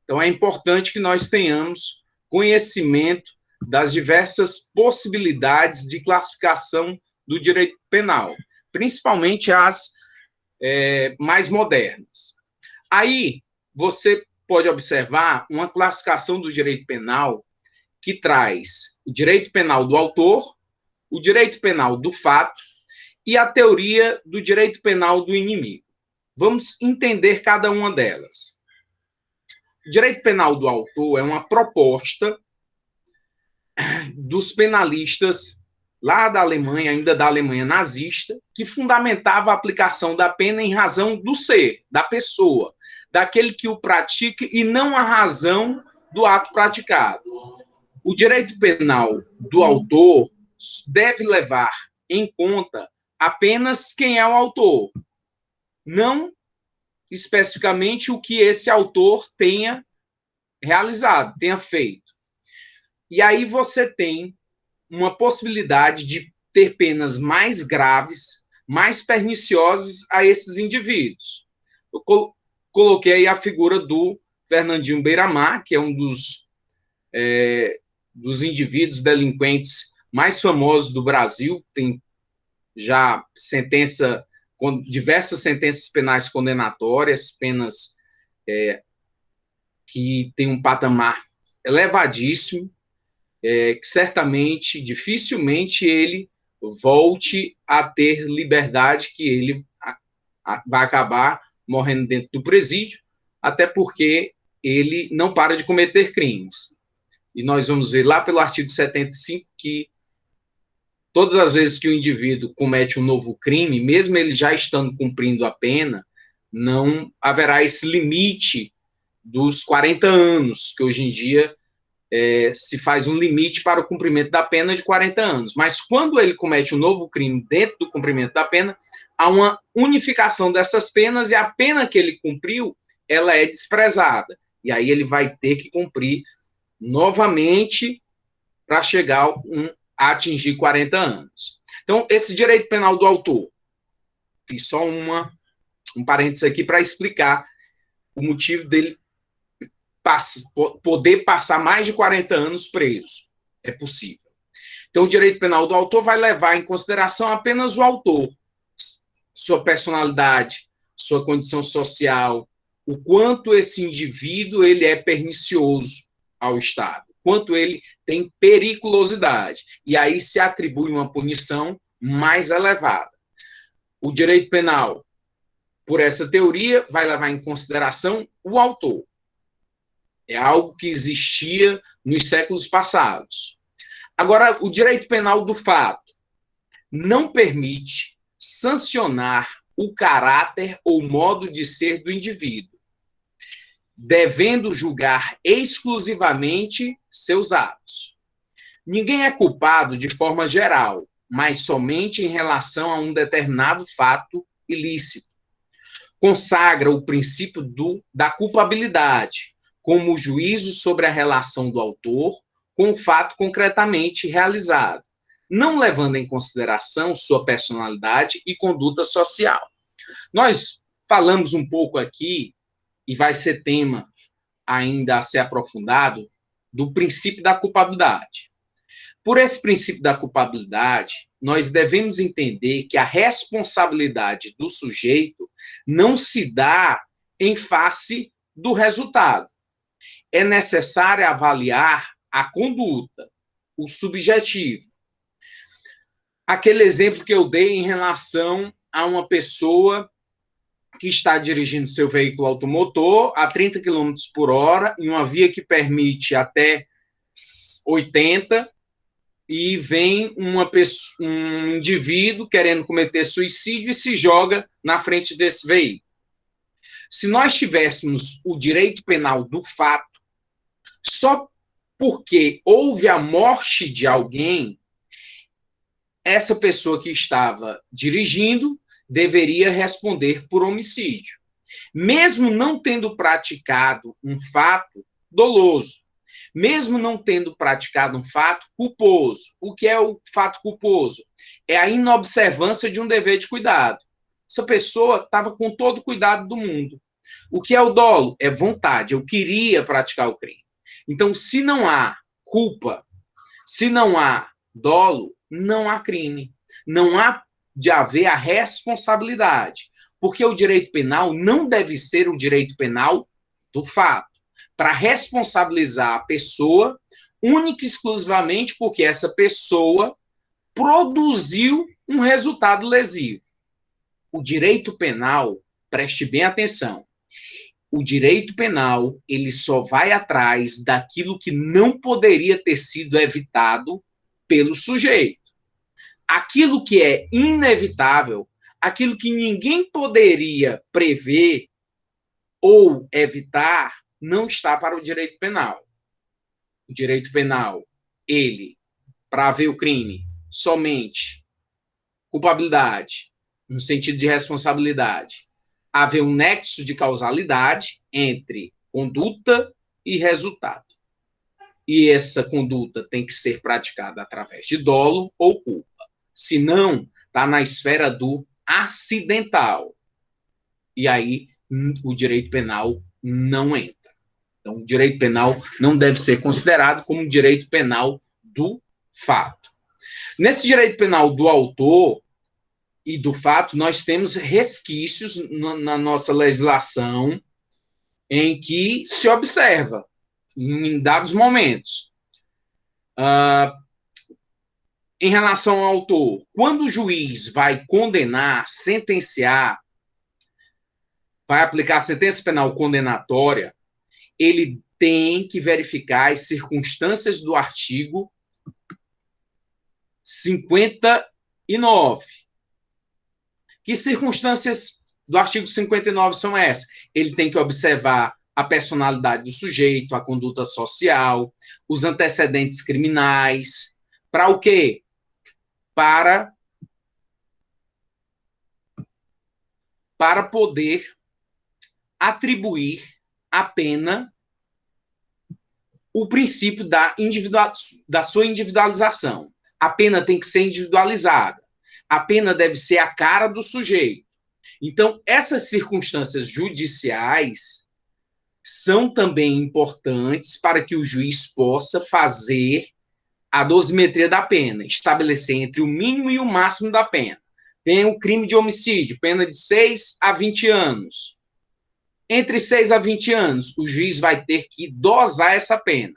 Então, é importante que nós tenhamos conhecimento das diversas possibilidades de classificação do direito penal, principalmente as mais modernas. Aí, você pode observar uma classificação do direito penal que traz o direito penal do autor, o direito penal do fato e a teoria do direito penal do inimigo. Vamos entender cada uma delas. O direito penal do autor é uma proposta dos penalistas lá da Alemanha, ainda da Alemanha nazista, que fundamentava a aplicação da pena em razão do ser, da pessoa, daquele que o pratica e não a razão do ato praticado. O direito penal do autor deve levar em conta apenas quem é o autor, não especificamente o que esse autor tenha realizado, tenha feito. E aí você tem uma possibilidade de ter penas mais graves, mais perniciosas a esses indivíduos. Eu coloquei aí a figura do Fernandinho Beiramar, que é um dos indivíduos delinquentes mais famosos do Brasil, tem já diversas sentenças penais condenatórias, penas que têm um patamar elevadíssimo, que certamente, dificilmente ele volte a ter liberdade, que ele vai acabar morrendo dentro do presídio, até porque ele não para de cometer crimes. E nós vamos ver lá pelo artigo 75 que todas as vezes que o indivíduo comete um novo crime, mesmo ele já estando cumprindo a pena, não haverá esse limite dos 40 anos, que hoje em dia se faz um limite para o cumprimento da pena de 40 anos. Mas quando ele comete um novo crime dentro do cumprimento da pena, há uma unificação dessas penas e a pena que ele cumpriu, ela é desprezada. E aí ele vai ter que cumprir novamente para chegar a atingir 40 anos. Então, esse direito penal do autor, fiz só um parênteses aqui para explicar o motivo dele poder passar mais de 40 anos preso. É possível. Então, o direito penal do autor vai levar em consideração apenas o autor, sua personalidade, sua condição social, o quanto esse indivíduo ele é pernicioso ao Estado, quanto ele tem periculosidade. E aí se atribui uma punição mais elevada. O direito penal, por essa teoria, vai levar em consideração o autor. É algo que existia nos séculos passados. Agora, o direito penal do fato não permite sancionar o caráter ou modo de ser do indivíduo, devendo julgar exclusivamente seus atos. Ninguém é culpado de forma geral, mas somente em relação a um determinado fato ilícito. Consagra o princípio da culpabilidade, como o juízo sobre a relação do autor com o fato concretamente realizado, não levando em consideração sua personalidade e conduta social. Nós falamos um pouco aqui, e vai ser tema ainda a ser aprofundado, do princípio da culpabilidade. Por esse princípio da culpabilidade, nós devemos entender que a responsabilidade do sujeito não se dá em face do resultado. É necessário avaliar a conduta, o subjetivo. Aquele exemplo que eu dei em relação a uma pessoa que está dirigindo seu veículo automotor a 30 km por hora, em uma via que permite até 80, e vem um indivíduo querendo cometer suicídio e se joga na frente desse veículo. Se nós tivéssemos o direito penal do fato, só porque houve a morte de alguém, essa pessoa que estava dirigindo deveria responder por homicídio, mesmo não tendo praticado um fato doloso, mesmo não tendo praticado um fato culposo. O que é o fato culposo? É a inobservância de um dever de cuidado. Essa pessoa estava com todo o cuidado do mundo, O que é o dolo? É vontade, eu queria praticar o crime. Então, se não há culpa, se não há dolo, não há crime. Não há de haver a responsabilidade. Porque o direito penal não deve ser o direito penal do fato. Para responsabilizar a pessoa, única e exclusivamente porque essa pessoa produziu um resultado lesivo. O direito penal, preste bem atenção, o direito penal, ele só vai atrás daquilo que não poderia ter sido evitado pelo sujeito. Aquilo que é inevitável, aquilo que ninguém poderia prever ou evitar, não está para o direito penal. O direito penal, ele, para haver o crime, somente culpabilidade, no sentido de responsabilidade, haver um nexo de causalidade entre conduta e resultado. E essa conduta tem que ser praticada através de dolo ou culpa. Se não, está na esfera do acidental. E aí o direito penal não entra. Então, o direito penal não deve ser considerado como direito penal do fato. Nesse direito penal do autor e do fato, nós temos resquícios na nossa legislação em que se observa, em dados momentos. Em relação ao autor, quando o juiz vai condenar, sentenciar, vai aplicar a sentença penal condenatória, ele tem que verificar as circunstâncias do artigo 59. Que circunstâncias do artigo 59 são essas? Ele tem que observar a personalidade do sujeito, a conduta social, os antecedentes criminais. Para o quê? Para poder atribuir à pena o princípio da sua individualização. A pena tem que ser individualizada. A pena deve ser a cara do sujeito. Então, essas circunstâncias judiciais são também importantes para que o juiz possa fazer a dosimetria da pena, estabelecer entre o mínimo e o máximo da pena. Tem o crime de homicídio, pena de 6 a 20 anos. Entre 6 a 20 anos, o juiz vai ter que dosar essa pena.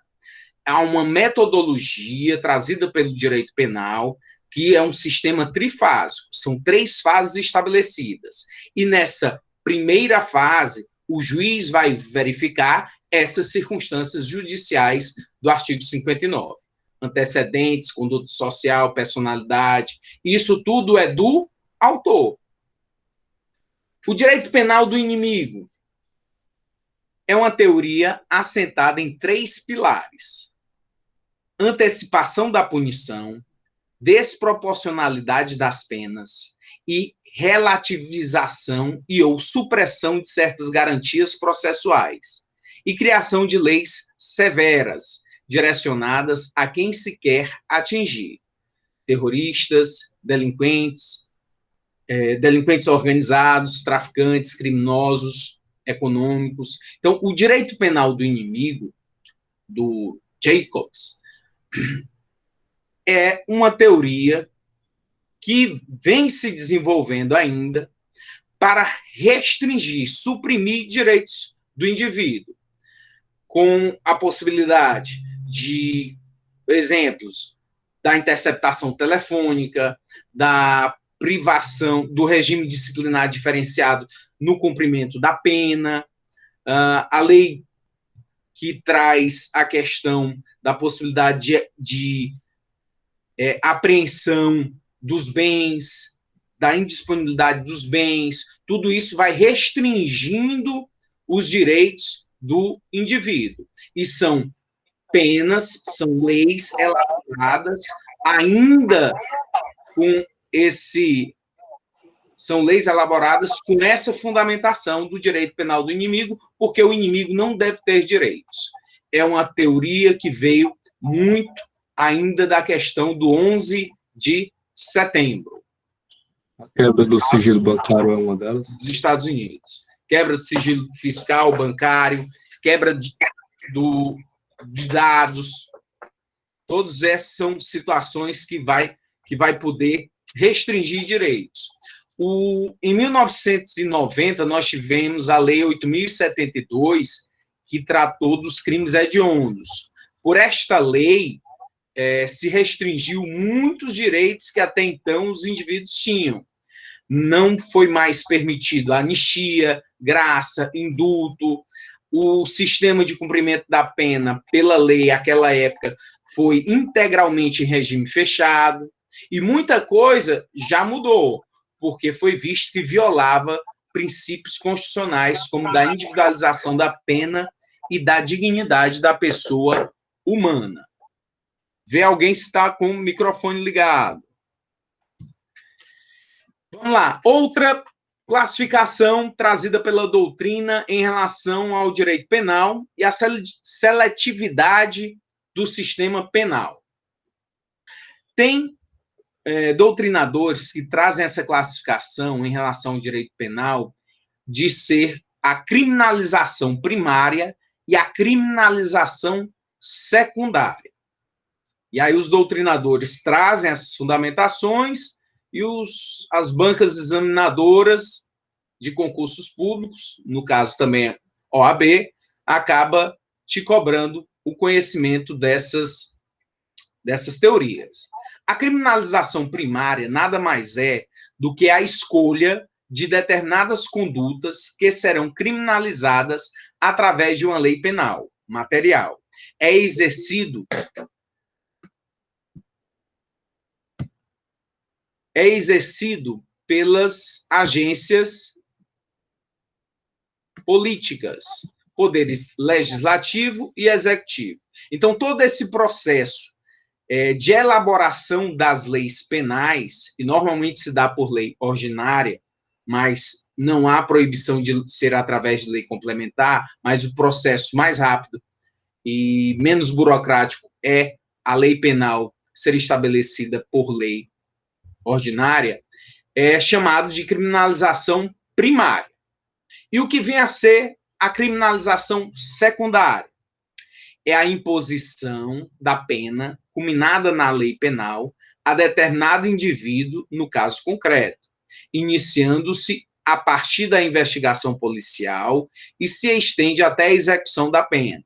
Há uma metodologia trazida pelo direito penal, que é um sistema trifásico. São 3 fases estabelecidas. E nessa primeira fase, o juiz vai verificar essas circunstâncias judiciais do artigo 59. Antecedentes, conduta social, personalidade. Isso tudo é do autor. O direito penal do inimigo é uma teoria assentada em 3 pilares: antecipação da punição, desproporcionalidade das penas e relativização e ou supressão de certas garantias processuais e criação de leis severas direcionadas a quem se quer atingir: terroristas, delinquentes organizados, traficantes, criminosos econômicos. Então, o direito penal do inimigo, do Jacobs, é uma teoria que vem se desenvolvendo ainda para restringir, suprimir direitos do indivíduo, com a possibilidade de exemplos da interceptação telefônica, da privação do regime disciplinar diferenciado no cumprimento da pena, a lei que traz a questão da possibilidade de apreensão dos bens, da indisponibilidade dos bens, tudo isso vai restringindo os direitos do indivíduo. E são penas, são leis elaboradas ainda com são leis elaboradas com essa fundamentação do direito penal do inimigo, porque o inimigo não deve ter direitos. É uma teoria que veio muito ainda da questão do 11 de setembro. A quebra do sigilo bancário é uma delas? Dos Estados Unidos. quebra do sigilo fiscal, bancário, quebra de dados. Todas essas são situações que vai poder restringir direitos. Em 1990, nós tivemos a Lei 8.072, que tratou dos crimes hediondos. Por esta lei, se restringiu muitos direitos que até então os indivíduos tinham. Não foi mais permitido anistia, graça, indulto. O sistema de cumprimento da pena, pela lei, naquela época, foi integralmente em regime fechado. E muita coisa já mudou, porque foi visto que violava princípios constitucionais, como da individualização da pena e da dignidade da pessoa humana. Vê alguém se está com o microfone ligado. Vamos lá. Outra classificação trazida pela doutrina em relação ao direito penal e a seletividade do sistema penal. Tem doutrinadores que trazem essa classificação em relação ao direito penal de ser a criminalização primária e a criminalização secundária. E aí os doutrinadores trazem essas fundamentações e as bancas examinadoras de concursos públicos, no caso também OAB, acaba te cobrando o conhecimento dessas teorias. A criminalização primária nada mais é do que a escolha de determinadas condutas que serão criminalizadas através de uma lei penal material. É exercido pelas agências políticas, poderes legislativo e executivo. Então, todo esse processo de elaboração das leis penais, e normalmente se dá por lei ordinária, mas não há proibição de ser através de lei complementar, mas o processo mais rápido e menos burocrático é a lei penal ser estabelecida por lei ordinária, é chamado de criminalização primária. E o que vem a ser a criminalização secundária? É a imposição da pena, culminada na lei penal, a determinado indivíduo, no caso concreto, iniciando-se a partir da investigação policial e se estende até a execução da pena.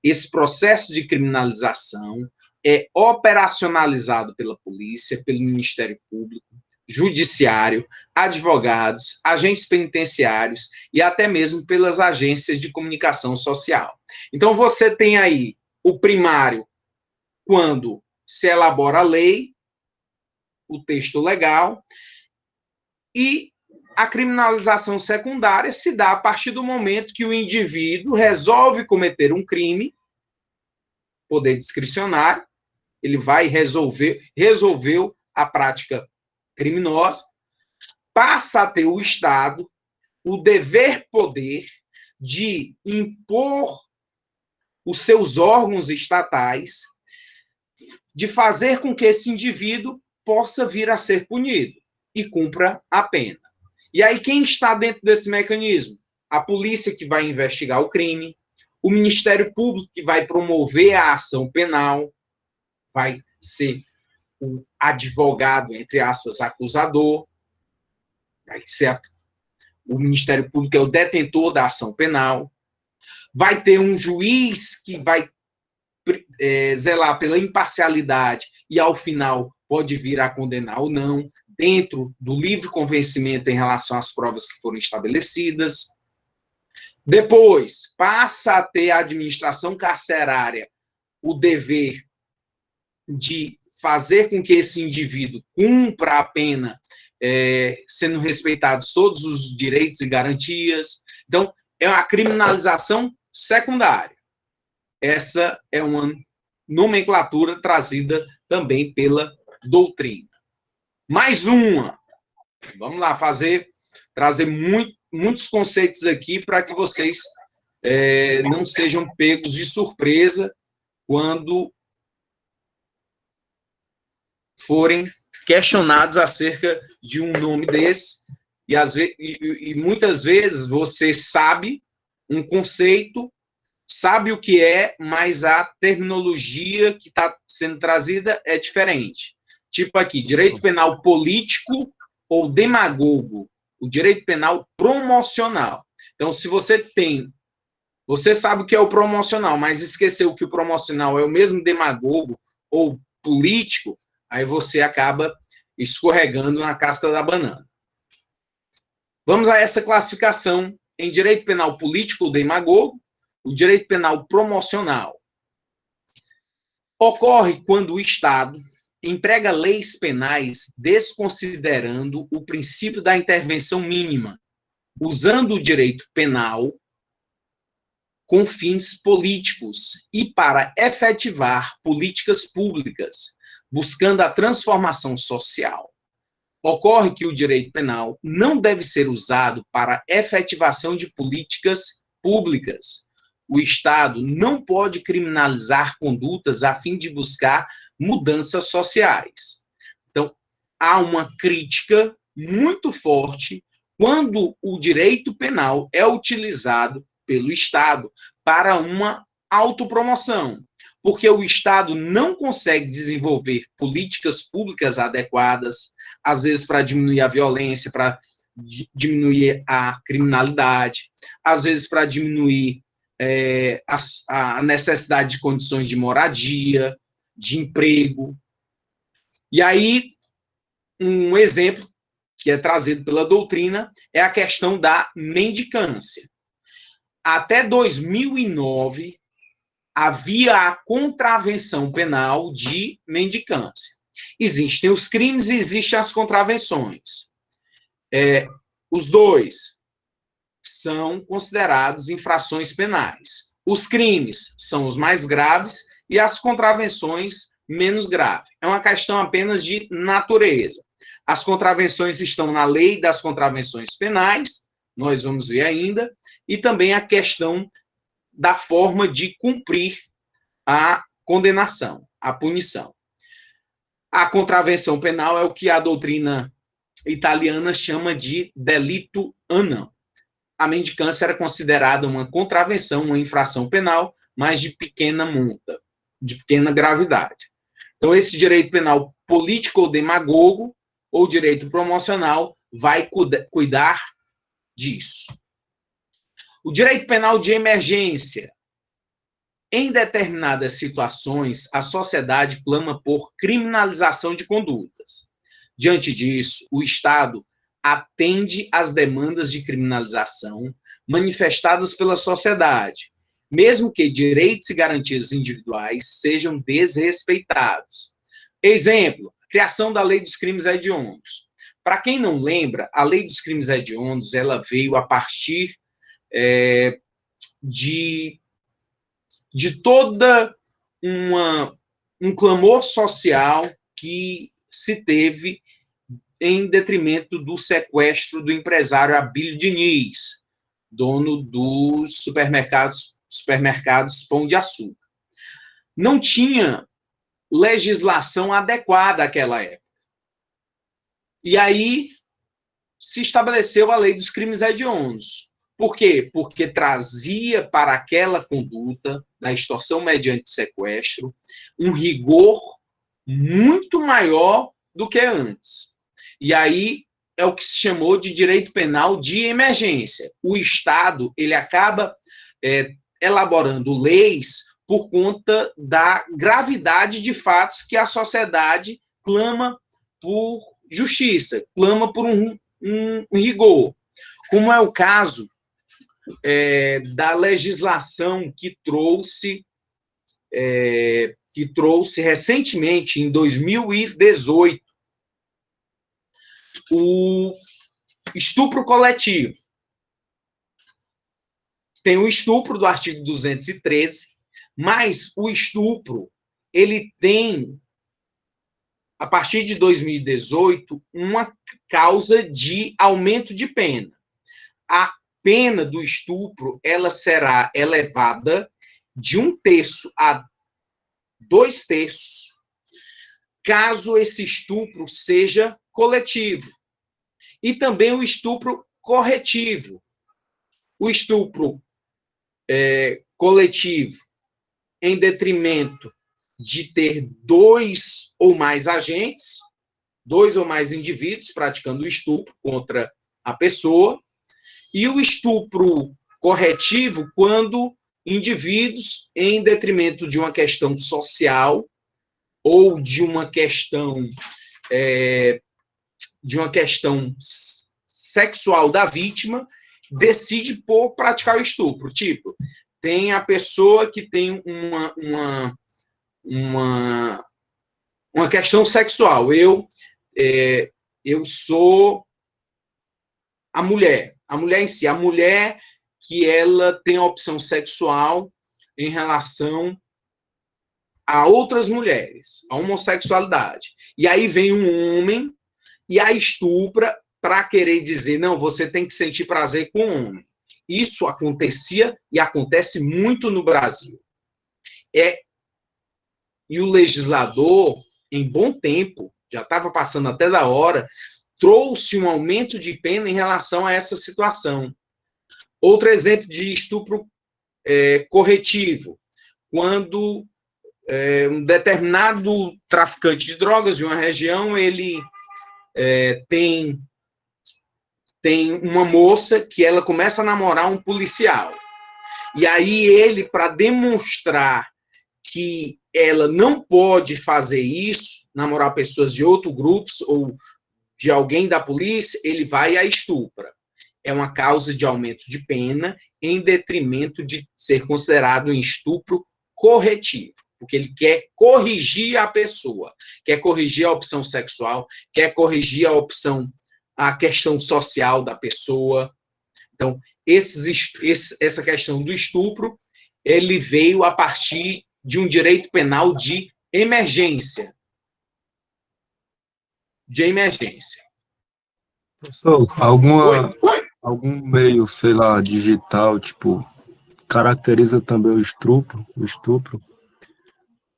Esse processo de criminalização é operacionalizado pela polícia, pelo Ministério Público, judiciário, advogados, agentes penitenciários e até mesmo pelas agências de comunicação social. Então, você tem aí o primário, quando se elabora a lei, o texto legal, e a criminalização secundária se dá a partir do momento que o indivíduo resolve cometer um crime, poder discricionário, ele vai resolveu a prática criminosa, passa a ter o Estado o dever-poder de impor os seus órgãos estatais, de fazer com que esse indivíduo possa vir a ser punido e cumpra a pena. E aí, quem está dentro desse mecanismo? A polícia, que vai investigar o crime, o Ministério Público, que vai promover a ação penal, vai ser o advogado, entre aspas, acusador, vai ser o Ministério Público é o detentor da ação penal, vai ter um juiz que vai zelar pela imparcialidade e, ao final, pode vir a condenar ou não, dentro do livre convencimento em relação às provas que foram estabelecidas. Depois, passa a ter a administração carcerária o dever de fazer com que esse indivíduo cumpra a pena, sendo respeitados todos os direitos e garantias. Então, é a criminalização secundária. Essa é uma nomenclatura trazida também pela doutrina. Mais uma. Vamos lá, trazer muitos conceitos aqui para que vocês não sejam pegos de surpresa quando forem questionados acerca de um nome desse, E muitas vezes você sabe um conceito, sabe o que é, mas a terminologia que está sendo trazida é diferente. Tipo aqui, direito penal político ou demagogo, o direito penal promocional. Então, se você sabe o que é o promocional, mas esqueceu que o promocional é o mesmo demagogo ou político, aí você acaba escorregando na casca da banana. Vamos a essa classificação em direito penal político ou demagogo, o direito penal promocional. Ocorre quando o Estado emprega leis penais desconsiderando o princípio da intervenção mínima, usando o direito penal com fins políticos e para efetivar políticas públicas, buscando a transformação social. Ocorre que o direito penal não deve ser usado para efetivação de políticas públicas. O Estado não pode criminalizar condutas a fim de buscar mudanças sociais. Então, há uma crítica muito forte quando o direito penal é utilizado pelo Estado para uma autopromoção, porque o Estado não consegue desenvolver políticas públicas adequadas, às vezes para diminuir a violência, para diminuir a criminalidade, às vezes para diminuir a necessidade de condições de moradia, de emprego. E aí, um exemplo que é trazido pela doutrina é a questão da mendicância. Até 2009, havia a contravenção penal de mendicância. Existem os crimes e existem as contravenções. Os dois são considerados infrações penais. Os crimes são os mais graves e as contravenções menos graves. É uma questão apenas de natureza. As contravenções estão na lei das contravenções penais, nós vamos ver ainda, e também a questão da forma de cumprir a condenação, a punição. A contravenção penal é o que a doutrina italiana chama de delito anão. A mendicância era considerada uma contravenção, uma infração penal, mas de pequena monta, de pequena gravidade. Então, esse direito penal político ou demagogo, ou direito promocional, vai cuidar disso. O direito penal de emergência. Em determinadas situações, a sociedade clama por criminalização de condutas. Diante disso, o Estado atende às demandas de criminalização manifestadas pela sociedade, mesmo que direitos e garantias individuais sejam desrespeitados. Exemplo, a criação da Lei dos Crimes Hediondos. Para quem não lembra, a Lei dos Crimes Hediondos ela veio a partir de toda um clamor social que se teve em detrimento do sequestro do empresário Abílio Diniz, dono dos supermercados Pão de Açúcar. Não tinha legislação adequada àquela época. E aí se estabeleceu a Lei dos Crimes Hediondos. Por quê? Porque trazia para aquela conduta da extorsão mediante sequestro um rigor muito maior do que antes. E aí é o que se chamou de direito penal de emergência. O Estado ele acaba elaborando leis por conta da gravidade de fatos que a sociedade clama por justiça, clama por um rigor. Como é o caso da legislação que trouxe recentemente, em 2018, o estupro coletivo. Tem o estupro do artigo 213, mas o estupro, ele tem, a partir de 2018, uma causa de aumento de pena. A pena do estupro, ela será elevada de 1/3 a 2/3, caso esse estupro seja coletivo. E também o estupro corretivo. O estupro coletivo, em detrimento de ter dois ou mais agentes, dois ou mais indivíduos praticando o estupro contra a pessoa, e o estupro corretivo quando indivíduos, em detrimento de uma questão social ou de uma questão sexual da vítima, decide por praticar o estupro. Tipo, tem a pessoa que tem uma questão sexual. Eu sou a mulher em si, a mulher que ela tem a opção sexual em relação a outras mulheres, a homossexualidade. E aí vem um homem e a estupra para querer dizer, não, você tem que sentir prazer com o homem. Isso acontecia e acontece muito no Brasil. E o legislador, em bom tempo, já estava passando até da hora, trouxe um aumento de pena em relação a essa situação. Outro exemplo de estupro corretivo, quando um determinado traficante de drogas de uma região, ele tem uma moça que ela começa a namorar um policial. E aí ele, para demonstrar que ela não pode fazer isso, namorar pessoas de outros grupos ou de alguém da polícia, ele vai e a estupra. É uma causa de aumento de pena em detrimento de ser considerado um estupro corretivo, porque ele quer corrigir a pessoa, quer corrigir a opção sexual, quer corrigir a questão social da pessoa. Então, essa questão do estupro, ele veio a partir de um direito penal de emergência. De emergência. Professor, algum meio, sei lá, digital, tipo, caracteriza também o estupro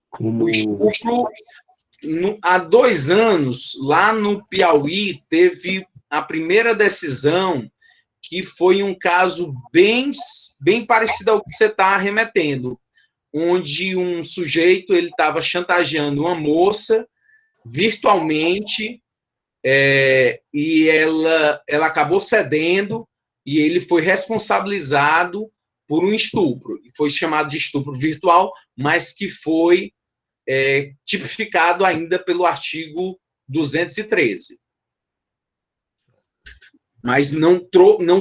como... O estupro, há 2 anos, lá no Piauí, teve a primeira decisão, que foi um caso bem parecido ao que você está remetendo, onde um sujeito ele estava chantageando uma moça virtualmente, e ela acabou cedendo, e ele foi responsabilizado por um estupro. Foi chamado de estupro virtual, mas que foi tipificado ainda pelo artigo 213. Mas não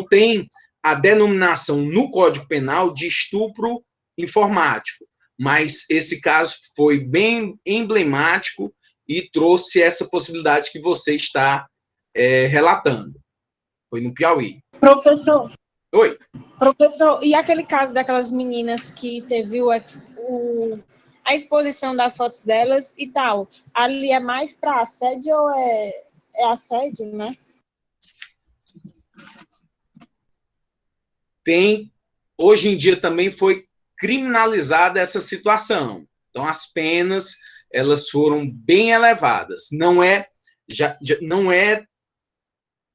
tem a denominação no Código Penal de estupro informático. Mas esse caso foi bem emblemático e trouxe essa possibilidade que você está relatando. Foi no Piauí. Professor. Oi. Professor, e aquele caso daquelas meninas que teve a exposição das fotos delas e tal, ali é mais para assédio ou é assédio, né? Hoje em dia também foi criminalizada essa situação. Então, as penas, elas foram bem elevadas. Não é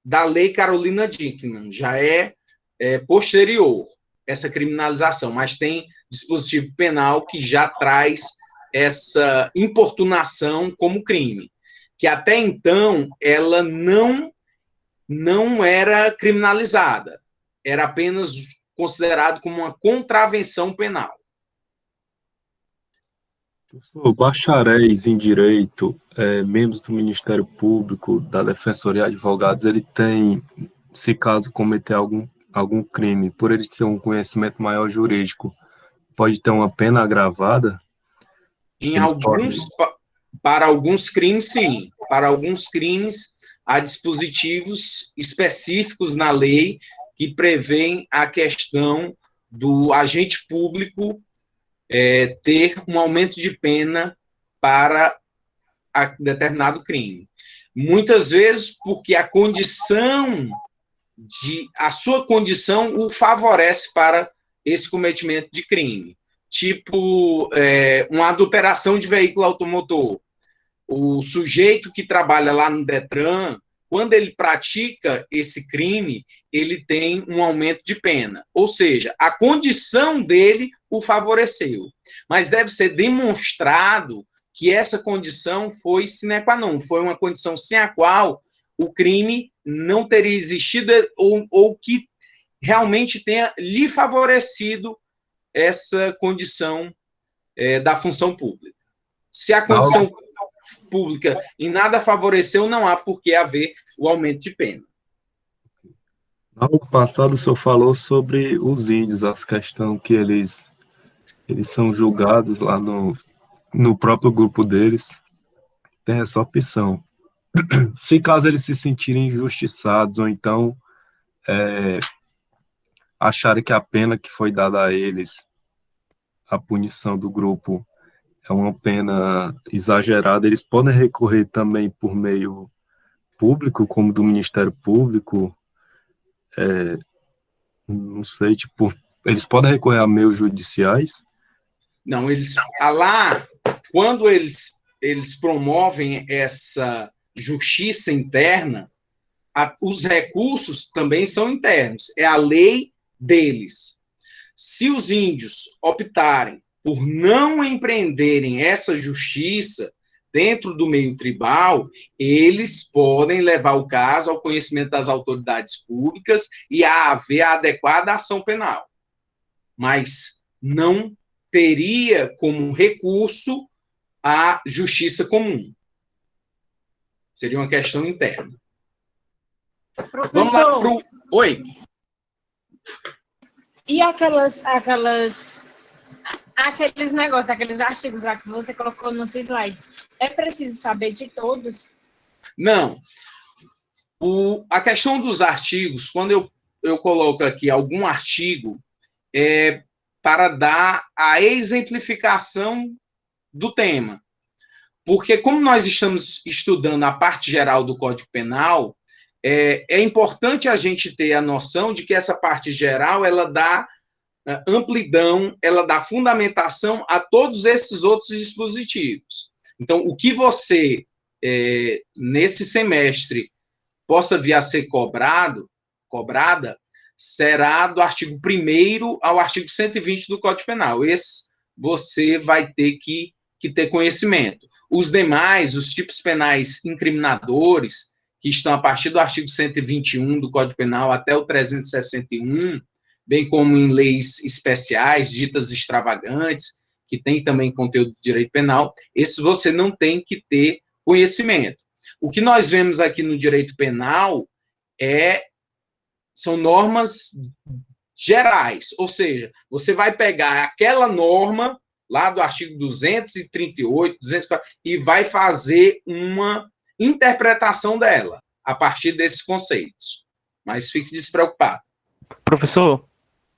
da Lei Carolina Dickmann, já é posterior essa criminalização, mas tem dispositivo penal que já traz essa importunação como crime, que até então ela não era criminalizada, era apenas considerado como uma contravenção penal. Professor, bacharéis em direito, membros do Ministério Público, da Defensoria de Advogados, ele tem, se caso cometer algum crime, por ele ter um conhecimento maior jurídico, pode ter uma pena agravada? Para alguns crimes, sim. Para alguns crimes, há dispositivos específicos na lei que prevêem a questão do agente público ter um aumento de pena para determinado crime. Muitas vezes porque a sua condição o favorece para esse cometimento de crime. Tipo, uma adulteração de veículo automotor. O sujeito que trabalha lá no Detran, quando ele pratica esse crime, ele tem um aumento de pena. Ou seja, a condição dele o favoreceu. Mas deve ser demonstrado que essa condição foi sine qua non, foi uma condição sem a qual o crime não teria existido ou que realmente tenha lhe favorecido essa condição da função pública. Se a condição pública em nada favoreceu, não há por que haver o aumento de pena. No passado, o senhor falou sobre os índios, as questões que eles são julgados lá no próprio grupo deles. Tem essa opção. Se caso eles se sentirem injustiçados, ou então acharem que a pena que foi dada a eles, a punição do grupo, é uma pena exagerada, eles podem recorrer também por meio público, como do Ministério Público, não sei, tipo, eles podem recorrer a meios judiciais? Não, lá, quando eles promovem essa justiça interna, os recursos também são internos, é a lei deles. Se os índios optarem por não empreenderem essa justiça dentro do meio tribal, eles podem levar o caso ao conhecimento das autoridades públicas e haver a adequada ação penal. Mas não teria como recurso a justiça comum. Seria uma questão interna. Professor, vamos lá para o... Oi. E aqueles negócios, aqueles artigos lá que você colocou nos slides, é preciso saber de todos? Não. A questão dos artigos, quando eu coloco aqui algum artigo, é para dar a exemplificação do tema. Porque, como nós estamos estudando a parte geral do Código Penal, é importante a gente ter a noção de que essa parte geral, ela dá amplidão, ela dá fundamentação a todos esses outros dispositivos. Então, o que você, nesse semestre, possa vir a ser cobrada, será do artigo 1º ao artigo 120 do Código Penal. Esse você vai ter que ter conhecimento. Os demais, os tipos penais incriminadores, que estão a partir do artigo 121 do Código Penal até o 361, bem como em leis especiais, ditas extravagantes, que tem também conteúdo de direito penal, esses você não tem que ter conhecimento. O que nós vemos aqui no direito penal são normas gerais, ou seja, você vai pegar aquela norma lá do artigo 238, 240, e vai fazer uma interpretação dela a partir desses conceitos. Mas fique despreocupado. Professor?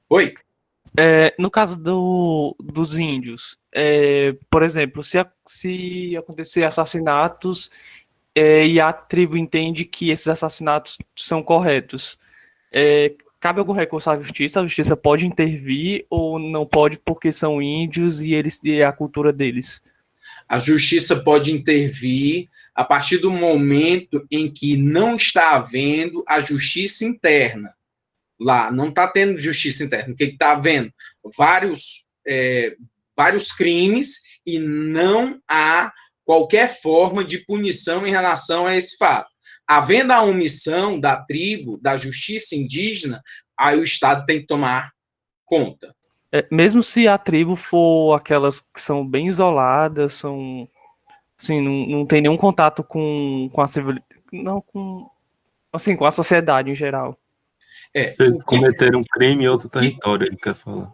Oi? No caso dos índios, por exemplo, se acontecer assassinatos e a tribo entende que esses assassinatos são corretos, cabe algum recurso à justiça? A justiça pode intervir ou não pode porque são índios e é a cultura deles? A justiça pode intervir a partir do momento em que não está havendo a justiça interna. Lá, não está tendo justiça interna. O que está havendo? Vários crimes e não há qualquer forma de punição em relação a esse fato. Havendo a omissão da tribo, da justiça indígena, aí o Estado tem que tomar conta. Mesmo se a tribo for aquelas que são bem isoladas, assim, não tem nenhum contato com a civilização, com a sociedade em geral. Eles cometeram um crime em outro território, ele quer falar.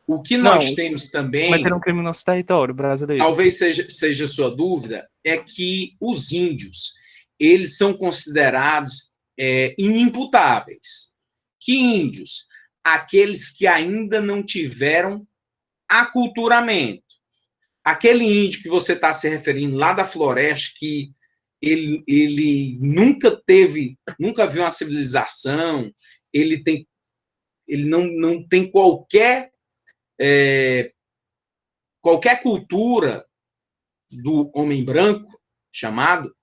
O que nós temos também... Cometeram um crime no nosso território brasileiro. Talvez seja sua dúvida, é que os índios, eles são considerados inimputáveis. Que índios? Aqueles que ainda não tiveram aculturamento. Aquele índio que você está se referindo lá da floresta, que ele nunca viu uma civilização, ele não tem qualquer cultura do homem branco, chamado,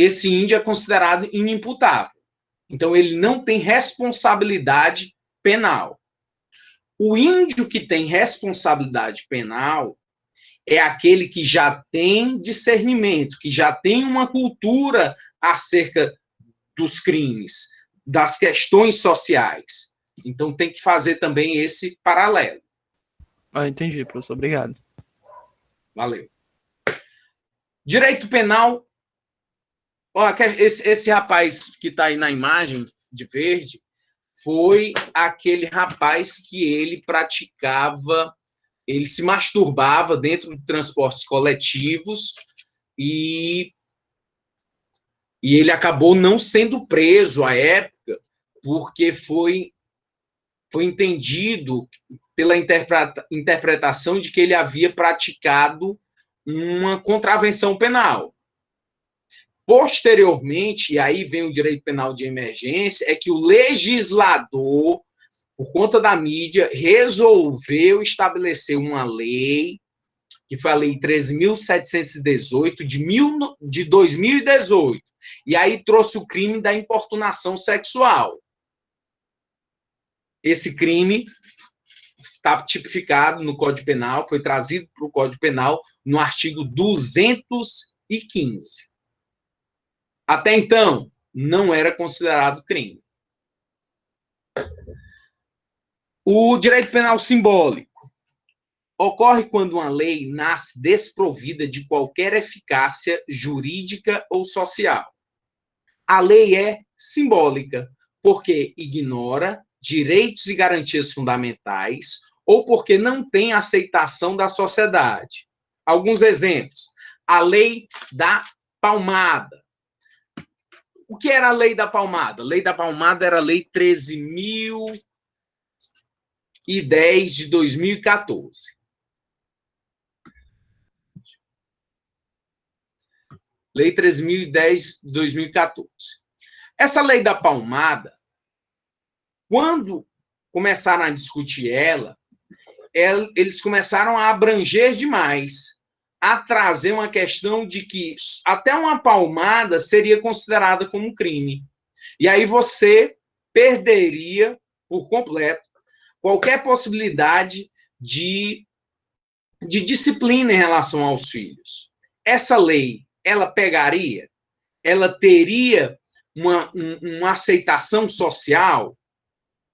esse índio é considerado inimputável. Então, ele não tem responsabilidade penal. O índio que tem responsabilidade penal é aquele que já tem discernimento, que já tem uma cultura acerca dos crimes, das questões sociais. Então, tem que fazer também esse paralelo. Entendi, professor. Obrigado. Valeu. Direito penal. Ó, esse rapaz que está aí na imagem de verde foi aquele rapaz que ele praticava, ele se masturbava dentro de transportes coletivos e ele acabou não sendo preso à época porque foi entendido pela interpretação de que ele havia praticado uma contravenção penal. Posteriormente, e aí vem o direito penal de emergência, é que o legislador, por conta da mídia, resolveu estabelecer uma lei, que foi a Lei 13.718 de 2018, e aí trouxe o crime da importunação sexual. Esse crime está tipificado no Código Penal, foi trazido para o Código Penal no artigo 215. Até então, não era considerado crime. O direito penal simbólico ocorre quando uma lei nasce desprovida de qualquer eficácia jurídica ou social. A lei é simbólica porque ignora direitos e garantias fundamentais ou porque não tem aceitação da sociedade. Alguns exemplos. A lei da palmada. O que era a lei da palmada? A lei da palmada era a lei 13.010 de 2014. Lei 13.010 de 2014. Essa lei da palmada, quando começaram a discutir ela, eles começaram a abranger demais, a trazer uma questão de que até uma palmada seria considerada como crime. E aí você perderia por completo qualquer possibilidade de disciplina em relação aos filhos. Essa lei, ela pegaria? Ela teria uma aceitação social?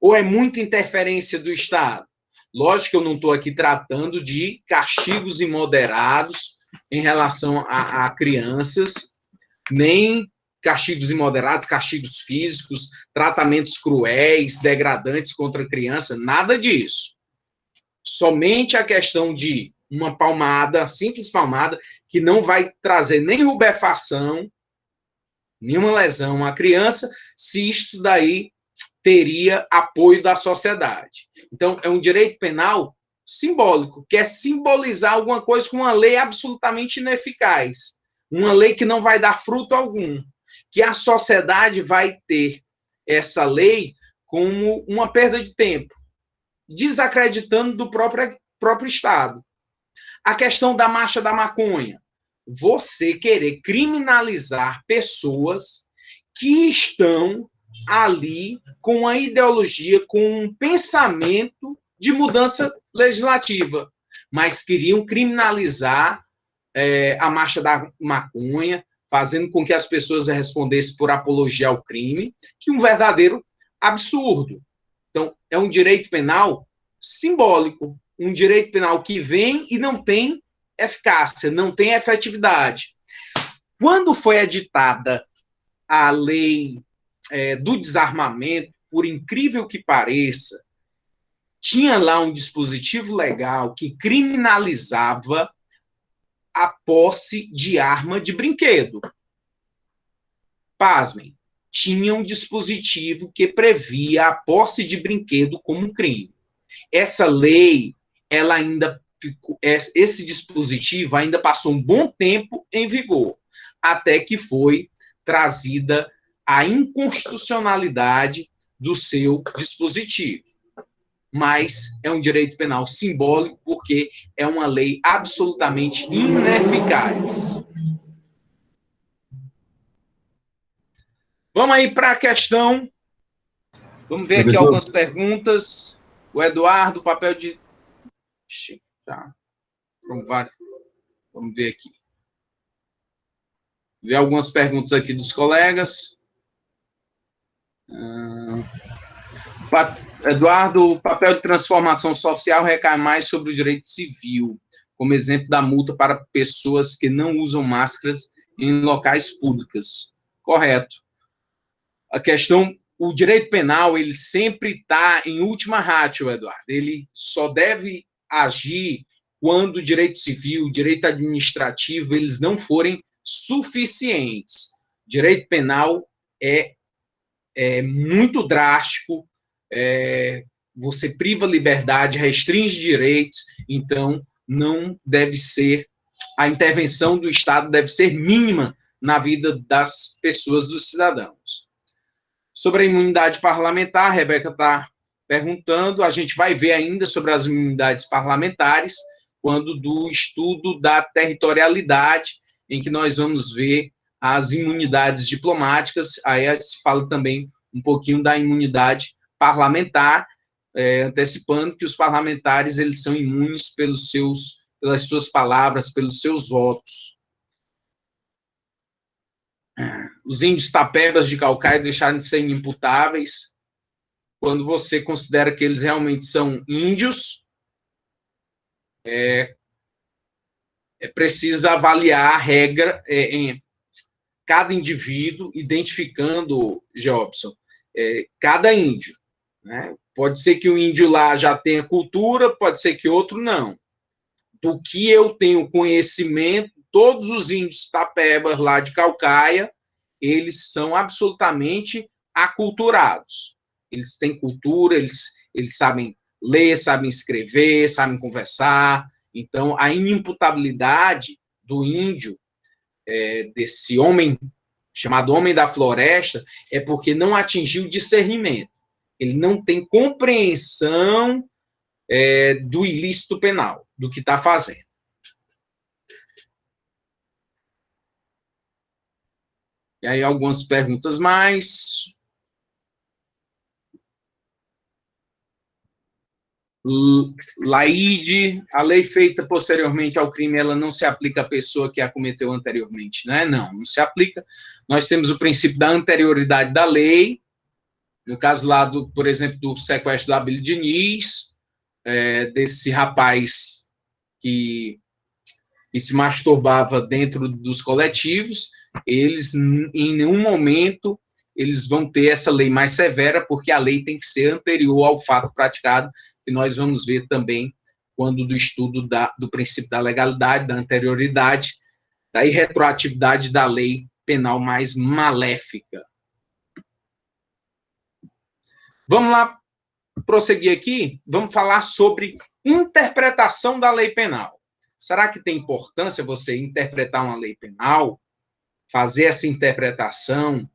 Ou é muita interferência do Estado? Lógico que eu não estou aqui tratando de castigos imoderados em relação a crianças, nem castigos imoderados, castigos físicos, tratamentos cruéis, degradantes contra a criança, nada disso. Somente a questão de uma palmada, simples palmada, que não vai trazer nem rubefação, nenhuma lesão à criança, se isto daí teria apoio da sociedade. Então, é um direito penal simbólico, que é simbolizar alguma coisa com uma lei absolutamente ineficaz, uma lei que não vai dar fruto algum, que a sociedade vai ter essa lei como uma perda de tempo, desacreditando do próprio Estado. A questão da marcha da maconha, você querer criminalizar pessoas que estão ali com a ideologia, com um pensamento de mudança legislativa, mas queriam criminalizar a marcha da maconha, fazendo com que as pessoas respondessem por apologia ao crime, que é um verdadeiro absurdo. Então, é um direito penal simbólico, um direito penal que vem e não tem eficácia, não tem efetividade. Quando foi editada a lei do desarmamento, por incrível que pareça, tinha lá um dispositivo legal que criminalizava a posse de arma de brinquedo. Pasmem, tinha um dispositivo que previa a posse de brinquedo como crime. Essa lei, ela ainda ficou, esse dispositivo ainda passou um bom tempo em vigor, até que foi trazida a inconstitucionalidade do seu dispositivo. Mas é um direito penal simbólico porque é uma lei absolutamente ineficaz. Vamos aí para a questão. Vamos ver aqui Professor. algumas perguntas. O Eduardo, papel de... Tá. Vamos ver aqui. Ver algumas perguntas aqui dos colegas. Eduardo, o papel de transformação social recai mais sobre o direito civil, como exemplo da multa para pessoas que não usam máscaras em locais públicos. Correto. A questão, o direito penal, ele sempre está em última ratio, Eduardo. Ele só deve agir quando o direito civil, o direito administrativo, eles não forem suficientes. Direito penal é muito drástico, você priva a liberdade, restringe direitos, então não deve ser, a intervenção do Estado deve ser mínima na vida das pessoas, dos cidadãos. Sobre a imunidade parlamentar, a Rebeca está perguntando, a gente vai ver ainda sobre as imunidades parlamentares, quando do estudo da territorialidade, em que nós vamos ver as imunidades diplomáticas, aí se fala também um pouquinho da imunidade parlamentar, antecipando que os parlamentares eles são imunes pelas suas palavras, pelos seus votos. Os índios tapebas de Caucaia deixaram de ser inimputáveis. Quando você considera que eles realmente são índios, é preciso avaliar a regra em cada indivíduo, identificando, Jobson, cada índio. Né? Pode ser que um índio lá já tenha cultura, pode ser que outro não. Do que eu tenho conhecimento, todos os índios tapebas lá de Caucaia, eles são absolutamente aculturados. Eles têm cultura, eles sabem ler, sabem escrever, sabem conversar. Então, a inimputabilidade do índio, desse homem, chamado homem da floresta, é porque não atingiu o discernimento. Ele não tem compreensão do ilícito penal, do que está fazendo. E aí, algumas perguntas mais. Laide, a lei feita posteriormente ao crime, ela não se aplica à pessoa que a cometeu anteriormente, né? Não se aplica. Nós temos o princípio da anterioridade da lei, no caso lá, por exemplo, do sequestro da Abílio Diniz, desse rapaz que se masturbava dentro dos coletivos, eles, em nenhum momento, eles vão ter essa lei mais severa, porque a lei tem que ser anterior ao fato praticado, que nós vamos ver também quando do estudo do princípio da legalidade, da anterioridade, da irretroatividade da lei penal mais maléfica. Vamos lá prosseguir aqui, vamos falar sobre interpretação da lei penal. Será que tem importância você interpretar uma lei penal, fazer essa interpretação,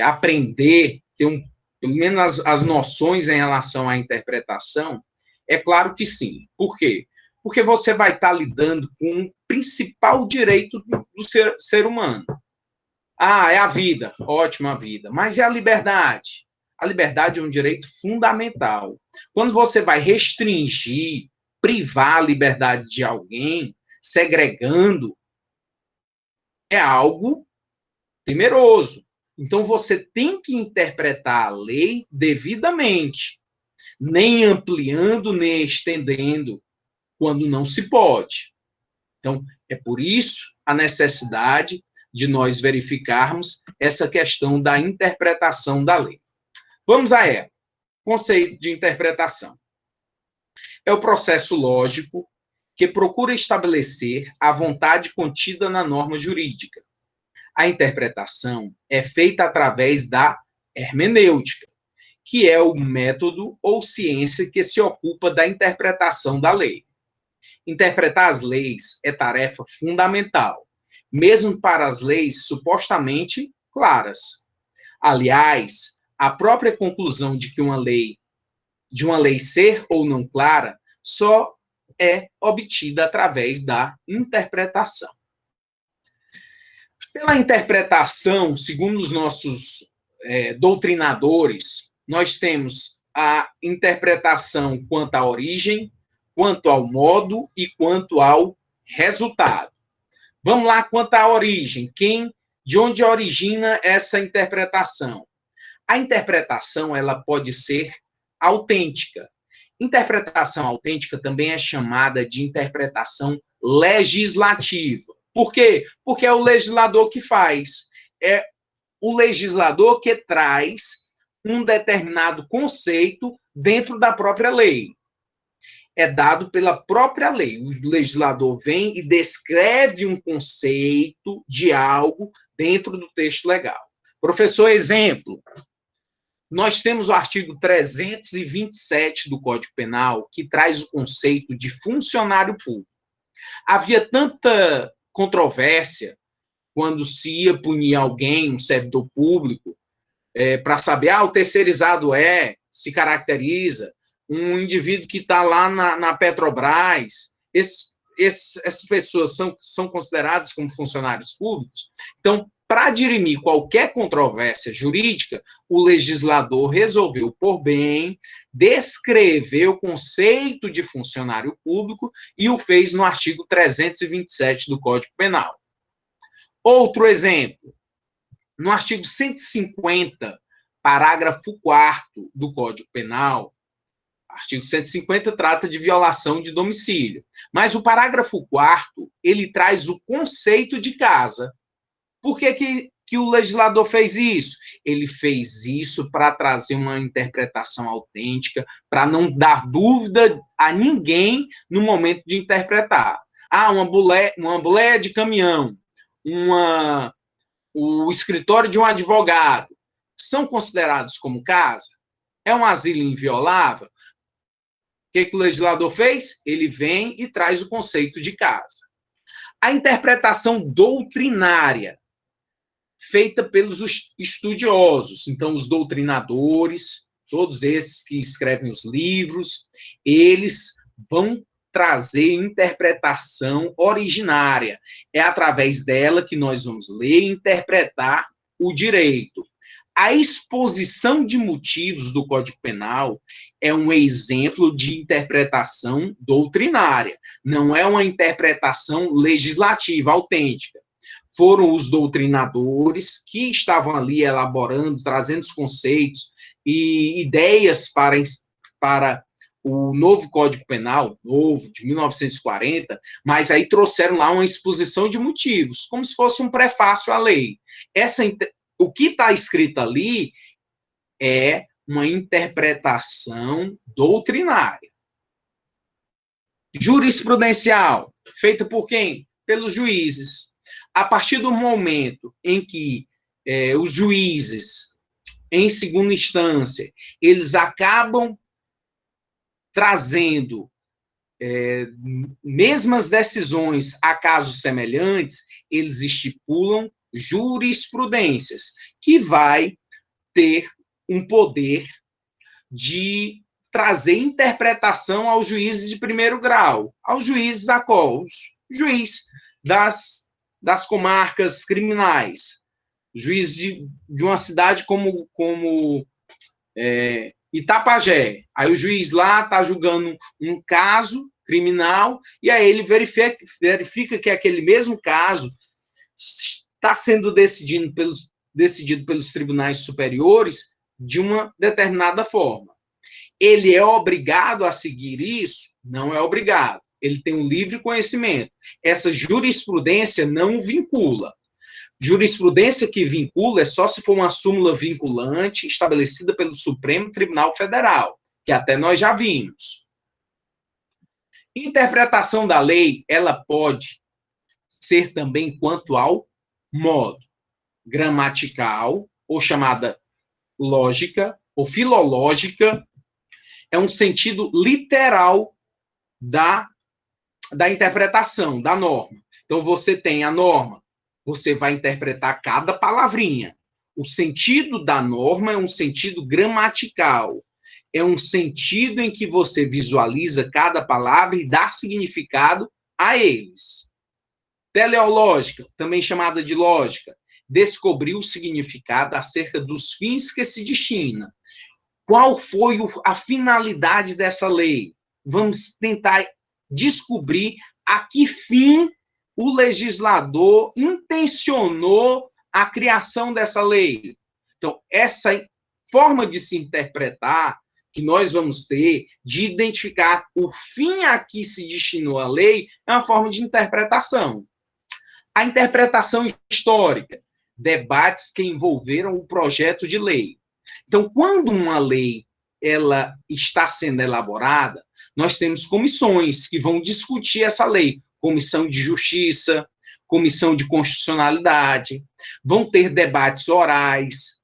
aprender, ter pelo menos as noções em relação à interpretação? É claro que sim. Por quê? Porque você vai estar lidando com o principal direito do ser humano. Ah, é a vida. Ótima vida. Mas é a liberdade. A liberdade é um direito fundamental. Quando você vai restringir, privar a liberdade de alguém, segregando, é algo temeroso. Então, você tem que interpretar a lei devidamente, nem ampliando, nem estendendo, quando não se pode. Então, é por isso a necessidade de nós verificarmos essa questão da interpretação da lei. Vamos a ela. Conceito de interpretação. É o processo lógico que procura estabelecer a vontade contida na norma jurídica. A interpretação é feita através da hermenêutica, que é o método ou ciência que se ocupa da interpretação da lei. Interpretar as leis é tarefa fundamental, mesmo para as leis supostamente claras. Aliás, a própria conclusão de que uma lei ser ou não clara só é obtida através da interpretação. Pela interpretação, segundo os nossos doutrinadores, nós temos a interpretação quanto à origem, quanto ao modo e quanto ao resultado. Vamos lá quanto à origem. De onde origina essa interpretação? A interpretação, ela pode ser autêntica. Interpretação autêntica também é chamada de interpretação legislativa. Por quê? Porque é o legislador que faz. É o legislador que traz um determinado conceito dentro da própria lei. É dado pela própria lei. O legislador vem e descreve um conceito de algo dentro do texto legal. Professor, exemplo. Nós temos o artigo 327 do Código Penal, que traz o conceito de funcionário público. Havia tanta controvérsia quando se ia punir alguém, um servidor público, para saber, o terceirizado se caracteriza, um indivíduo que está lá na Petrobras, essas pessoas são consideradas como funcionários públicos. Então, para dirimir qualquer controvérsia jurídica, o legislador resolveu, por bem, descrever o conceito de funcionário público e o fez no artigo 327 do Código Penal. Outro exemplo, no artigo 150, parágrafo 4º do Código Penal, artigo 150 trata de violação de domicílio, mas o parágrafo 4º, ele traz o conceito de casa. Por que o legislador fez isso? Ele fez isso para trazer uma interpretação autêntica, para não dar dúvida a ninguém no momento de interpretar. Uma boleia de caminhão, o escritório de um advogado, são considerados como casa? É um asilo inviolável? O que o legislador fez? Ele vem e traz o conceito de casa. A interpretação doutrinária, feita pelos estudiosos. Então, os doutrinadores, todos esses que escrevem os livros, eles vão trazer interpretação originária. É através dela que nós vamos ler e interpretar o direito. A exposição de motivos do Código Penal é um exemplo de interpretação doutrinária, não é uma interpretação legislativa autêntica. Foram os doutrinadores que estavam ali elaborando, trazendo os conceitos e ideias para o novo Código Penal, novo, de 1940, mas aí trouxeram lá uma exposição de motivos, como se fosse um prefácio à lei. O que está escrito ali é uma interpretação doutrinária. Jurisprudencial, feita por quem? Pelos juízes. A partir do momento em que os juízes, em segunda instância, eles acabam trazendo mesmas decisões a casos semelhantes, eles estipulam jurisprudências, que vai ter um poder de trazer interpretação aos juízes de primeiro grau, aos juízes juiz das comarcas criminais, juiz de uma cidade como Itapajé. Aí o juiz lá está julgando um caso criminal e aí ele verifica que aquele mesmo caso está sendo decidido pelos tribunais superiores de uma determinada forma. Ele é obrigado a seguir isso? Não é obrigado. Ele tem um livre conhecimento. Essa jurisprudência não vincula. Jurisprudência que vincula é só se for uma súmula vinculante estabelecida pelo Supremo Tribunal Federal, que até nós já vimos. Interpretação da lei, ela pode ser também quanto ao modo gramatical, ou chamada lógica, ou filológica, é um sentido literal da interpretação, da norma. Então, você tem a norma, você vai interpretar cada palavrinha. O sentido da norma é um sentido gramatical, é um sentido em que você visualiza cada palavra e dá significado a eles. Teleológica, também chamada de lógica, descobrir o significado acerca dos fins que se destina. Qual foi a finalidade dessa lei? Vamos tentar descobrir a que fim o legislador intencionou a criação dessa lei. Então, essa forma de se interpretar que nós vamos ter, de identificar o fim a que se destinou a lei, é uma forma de interpretação. A interpretação histórica, debates que envolveram o projeto de lei. Então, quando uma lei ela está sendo elaborada, nós temos comissões que vão discutir essa lei. Comissão de Justiça, Comissão de Constitucionalidade, vão ter debates orais,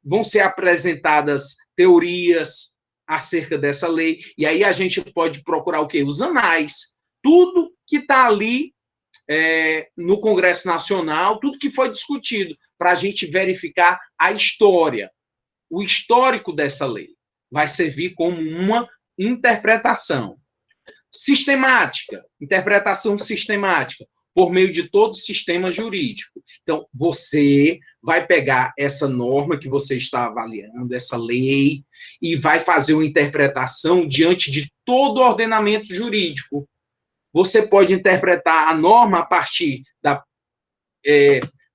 vão ser apresentadas teorias acerca dessa lei, e aí a gente pode procurar o quê? Os anais, tudo que está ali no Congresso Nacional, tudo que foi discutido, para a gente verificar a história, o histórico dessa lei. Vai servir como uma interpretação sistemática, interpretação sistemática, por meio de todo o sistema jurídico. Então, você vai pegar essa norma que você está avaliando, essa lei, e vai fazer uma interpretação diante de todo o ordenamento jurídico. Você pode interpretar a norma a partir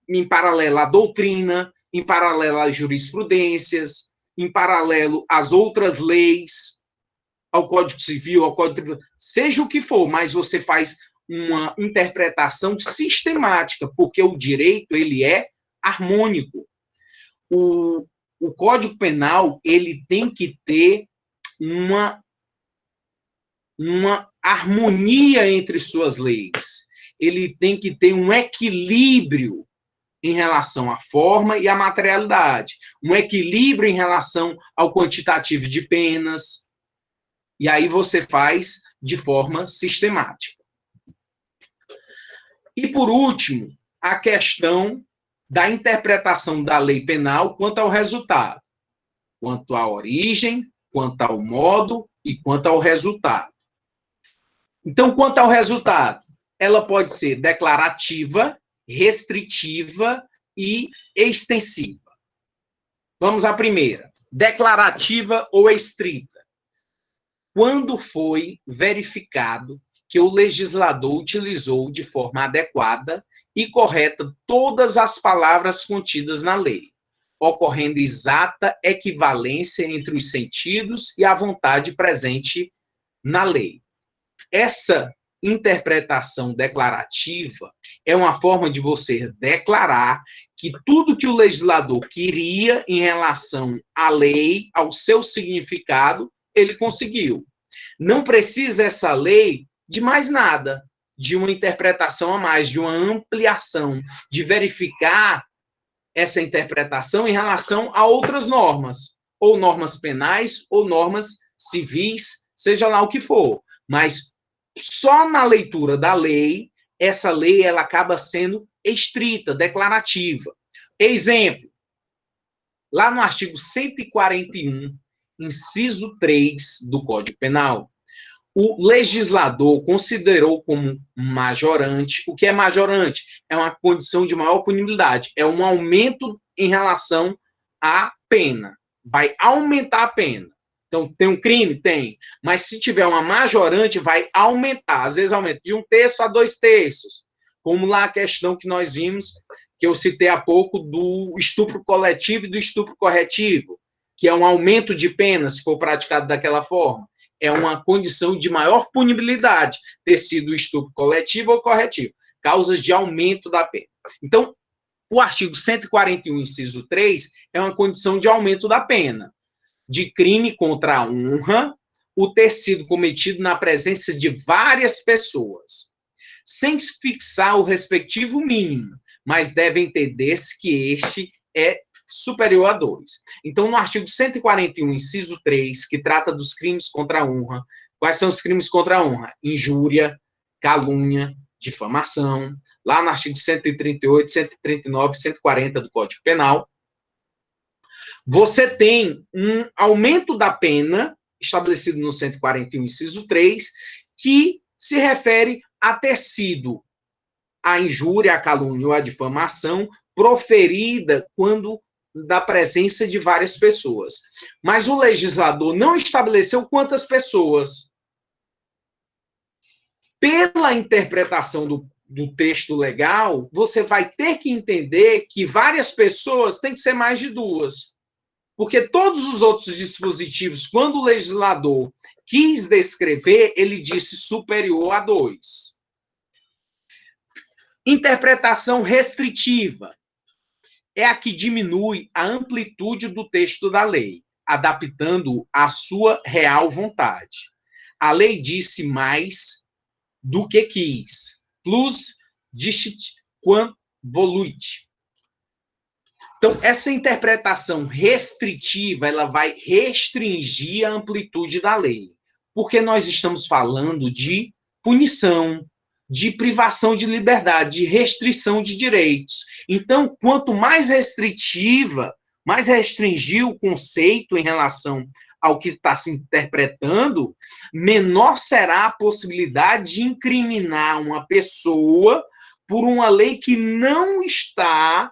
em paralelo à doutrina, em paralelo às jurisprudências, em paralelo às outras leis, ao Código Civil, ao Código Tributário, seja o que for, mas você faz uma interpretação sistemática, porque o direito ele é harmônico. O Código Penal ele tem que ter uma harmonia entre suas leis. Ele tem que ter um equilíbrio em relação à forma e à materialidade, um equilíbrio em relação ao quantitativo de penas, e aí você faz de forma sistemática. E, por último, a questão da interpretação da lei penal quanto ao resultado, quanto à origem, quanto ao modo e quanto ao resultado. Então, quanto ao resultado, ela pode ser declarativa, restritiva e extensiva. Vamos à primeira, declarativa ou estrita. Quando foi verificado que o legislador utilizou de forma adequada e correta todas as palavras contidas na lei, ocorrendo exata equivalência entre os sentidos e a vontade presente na lei. Essa interpretação declarativa é uma forma de você declarar que tudo que o legislador queria em relação à lei, ao seu significado, ele conseguiu. Não precisa essa lei de mais nada, de uma interpretação a mais, de uma ampliação, de verificar essa interpretação em relação a outras normas, ou normas penais, ou normas civis, seja lá o que for. Mas só na leitura da lei, essa lei ela acaba sendo estrita, declarativa. Exemplo, lá no artigo 141, inciso 3 do Código Penal, o legislador considerou como majorante. O que é majorante? É uma condição de maior punibilidade, é um aumento em relação à pena. Vai aumentar a pena. Então, tem um crime? Tem. Mas se tiver uma majorante, vai aumentar. Às vezes aumenta de 1/3 a 2/3. Como lá a questão que nós vimos, que eu citei há pouco, do estupro coletivo e do estupro corretivo, que é um aumento de pena, se for praticado daquela forma. É uma condição de maior punibilidade, ter sido estupro coletivo ou corretivo. Causas de aumento da pena. Então, o artigo 141, inciso 3, é uma condição de aumento da pena. De crime contra a honra, o ter sido cometido na presença de várias pessoas, sem fixar o respectivo mínimo, mas deve entender-se que este é superior a 2. Então, no artigo 141, inciso 3, que trata dos crimes contra a honra, quais são os crimes contra a honra? Injúria, calúnia, difamação, lá no artigo 138, 139, 140 do Código Penal, você tem um aumento da pena, estabelecido no 141, inciso 3, que se refere a ter sido a injúria, a calúnia ou a difamação proferida quando da presença de várias pessoas. Mas o legislador não estabeleceu quantas pessoas. Pela interpretação do texto legal, você vai ter que entender que várias pessoas têm que ser mais de duas. Porque todos os outros dispositivos, quando o legislador quis descrever, ele disse superior a 2. Interpretação restritiva é a que diminui a amplitude do texto da lei, adaptando-o à sua real vontade. A lei disse mais do que quis. Plus dicit quam voluit. Então, essa interpretação restritiva, ela vai restringir a amplitude da lei, porque nós estamos falando de punição, de privação de liberdade, de restrição de direitos. Então, quanto mais restritiva, mais restringir o conceito em relação ao que está se interpretando, menor será a possibilidade de incriminar uma pessoa por uma lei que não está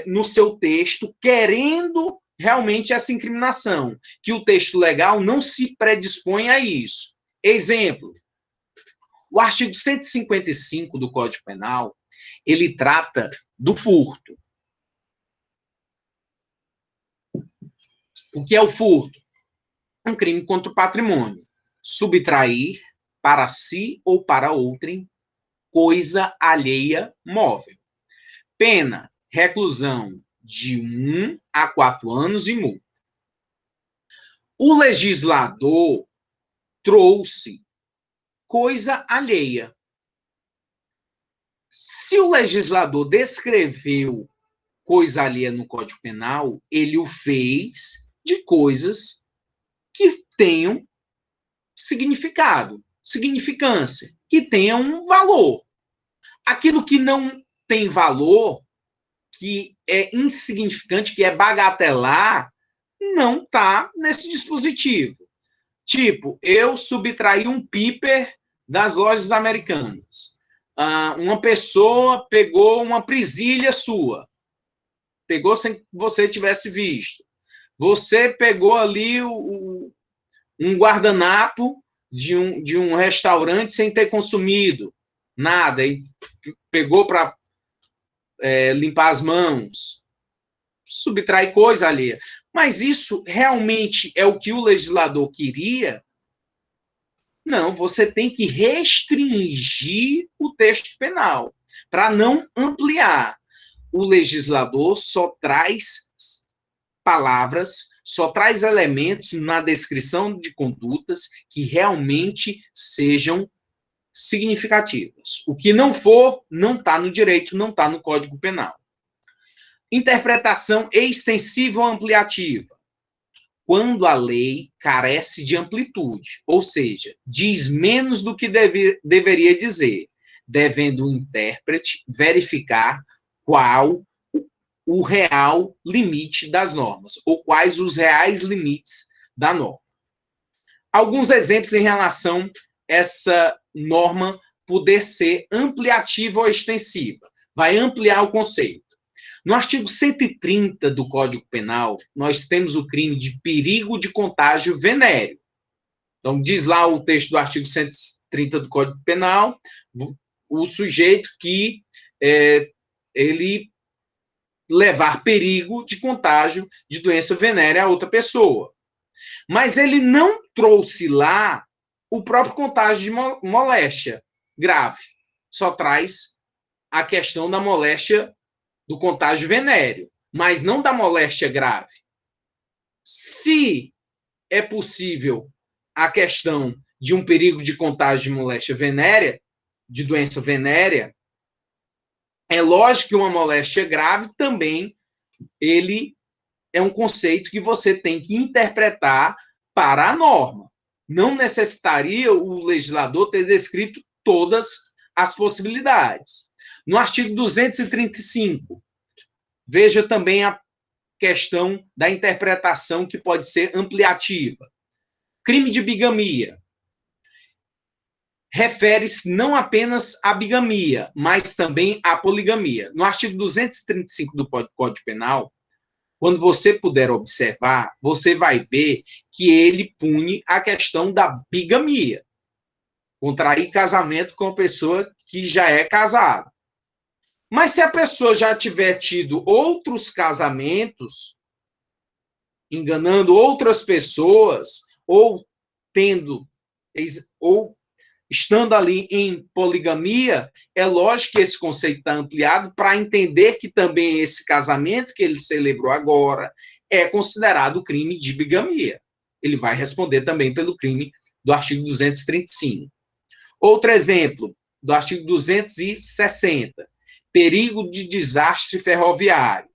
no seu texto, querendo realmente essa incriminação, que o texto legal não se predispõe a isso. Exemplo, o artigo 155 do Código Penal, ele trata do furto. O que é o furto? Um crime contra o patrimônio. Subtrair para si ou para outrem coisa alheia móvel. Pena, reclusão de 1 a 4 anos e multa. O legislador trouxe coisa alheia. Se o legislador descreveu coisa alheia no Código Penal, ele o fez de coisas que tenham significado, significância, que tenham um valor. Aquilo que não tem valor, que é insignificante, que é bagatelar, não está nesse dispositivo. Tipo, eu subtraí um piper das lojas americanas. Uma pessoa pegou uma presilha sua. Pegou sem que você tivesse visto. Você pegou ali um guardanapo de um restaurante sem ter consumido nada. E pegou para limpar as mãos. Subtrai coisa alheia. Mas isso realmente é o que o legislador queria? Não, você tem que restringir o texto penal para não ampliar. O legislador só traz palavras, só traz elementos na descrição de condutas que realmente sejam significativas. O que não for, não está no direito, não está no Código Penal. Interpretação extensiva ou ampliativa. Quando a lei carece de amplitude, ou seja, diz menos do que deveria dizer, devendo o intérprete verificar qual o real limite das normas, ou quais os reais limites da norma. Alguns exemplos em relação a essa norma poder ser ampliativa ou extensiva. Vai ampliar o conceito. No artigo 130 do Código Penal, nós temos o crime de perigo de contágio venéreo. Então, diz lá o texto do artigo 130 do Código Penal, o sujeito que ele levar perigo de contágio de doença venérea a outra pessoa. Mas ele não trouxe lá o próprio contágio de moléstia grave. Só traz a questão da moléstia do contágio venéreo, mas não da moléstia grave. Se é possível a questão de um perigo de contágio de moléstia venérea, de doença venérea, é lógico que uma moléstia grave também ele é um conceito que você tem que interpretar para a norma. Não necessitaria o legislador ter descrito todas as possibilidades. No artigo 235, veja também a questão da interpretação que pode ser ampliativa. Crime de bigamia. refere-se não apenas à bigamia, mas também à poligamia. No artigo 235 do Código Penal, quando você puder observar, você vai ver que ele pune a questão da bigamia, contrair casamento com a pessoa que já é casada. Mas se a pessoa já tiver tido outros casamentos, enganando outras pessoas, ou estando ali em poligamia, é lógico que esse conceito está ampliado para entender que também esse casamento que ele celebrou agora é considerado crime de bigamia. Ele vai responder também pelo crime do artigo 235. Outro exemplo, do artigo 260, perigo de desastre ferroviário.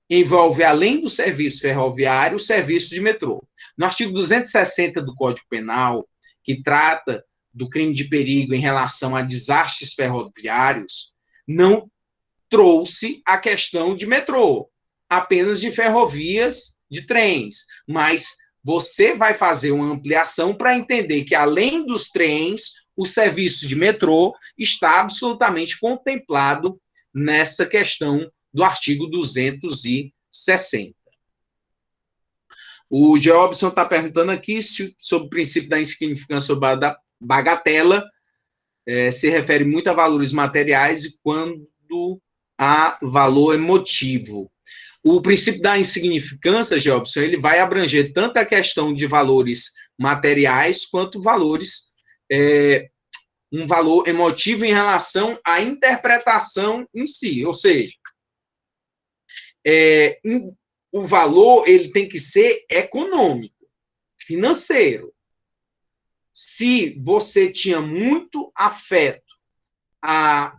Envolve, além do serviço ferroviário, o serviço de metrô. No artigo 260 do Código Penal, que trata do crime de perigo em relação a desastres ferroviários, não trouxe a questão de metrô, apenas de ferrovias, de trens. Mas você vai fazer uma ampliação para entender que, além dos trens, o serviço de metrô está absolutamente contemplado nessa questão do artigo 260. O Geobson está perguntando aqui sobre o princípio da insignificância ou da bagatela, se refere muito a valores materiais e quando a valor emotivo. O princípio da insignificância, Geobson, ele vai abranger tanto a questão de valores materiais quanto valores, um valor emotivo em relação à interpretação em si, ou seja, o valor ele tem que ser econômico, financeiro. Se você tinha muito afeto a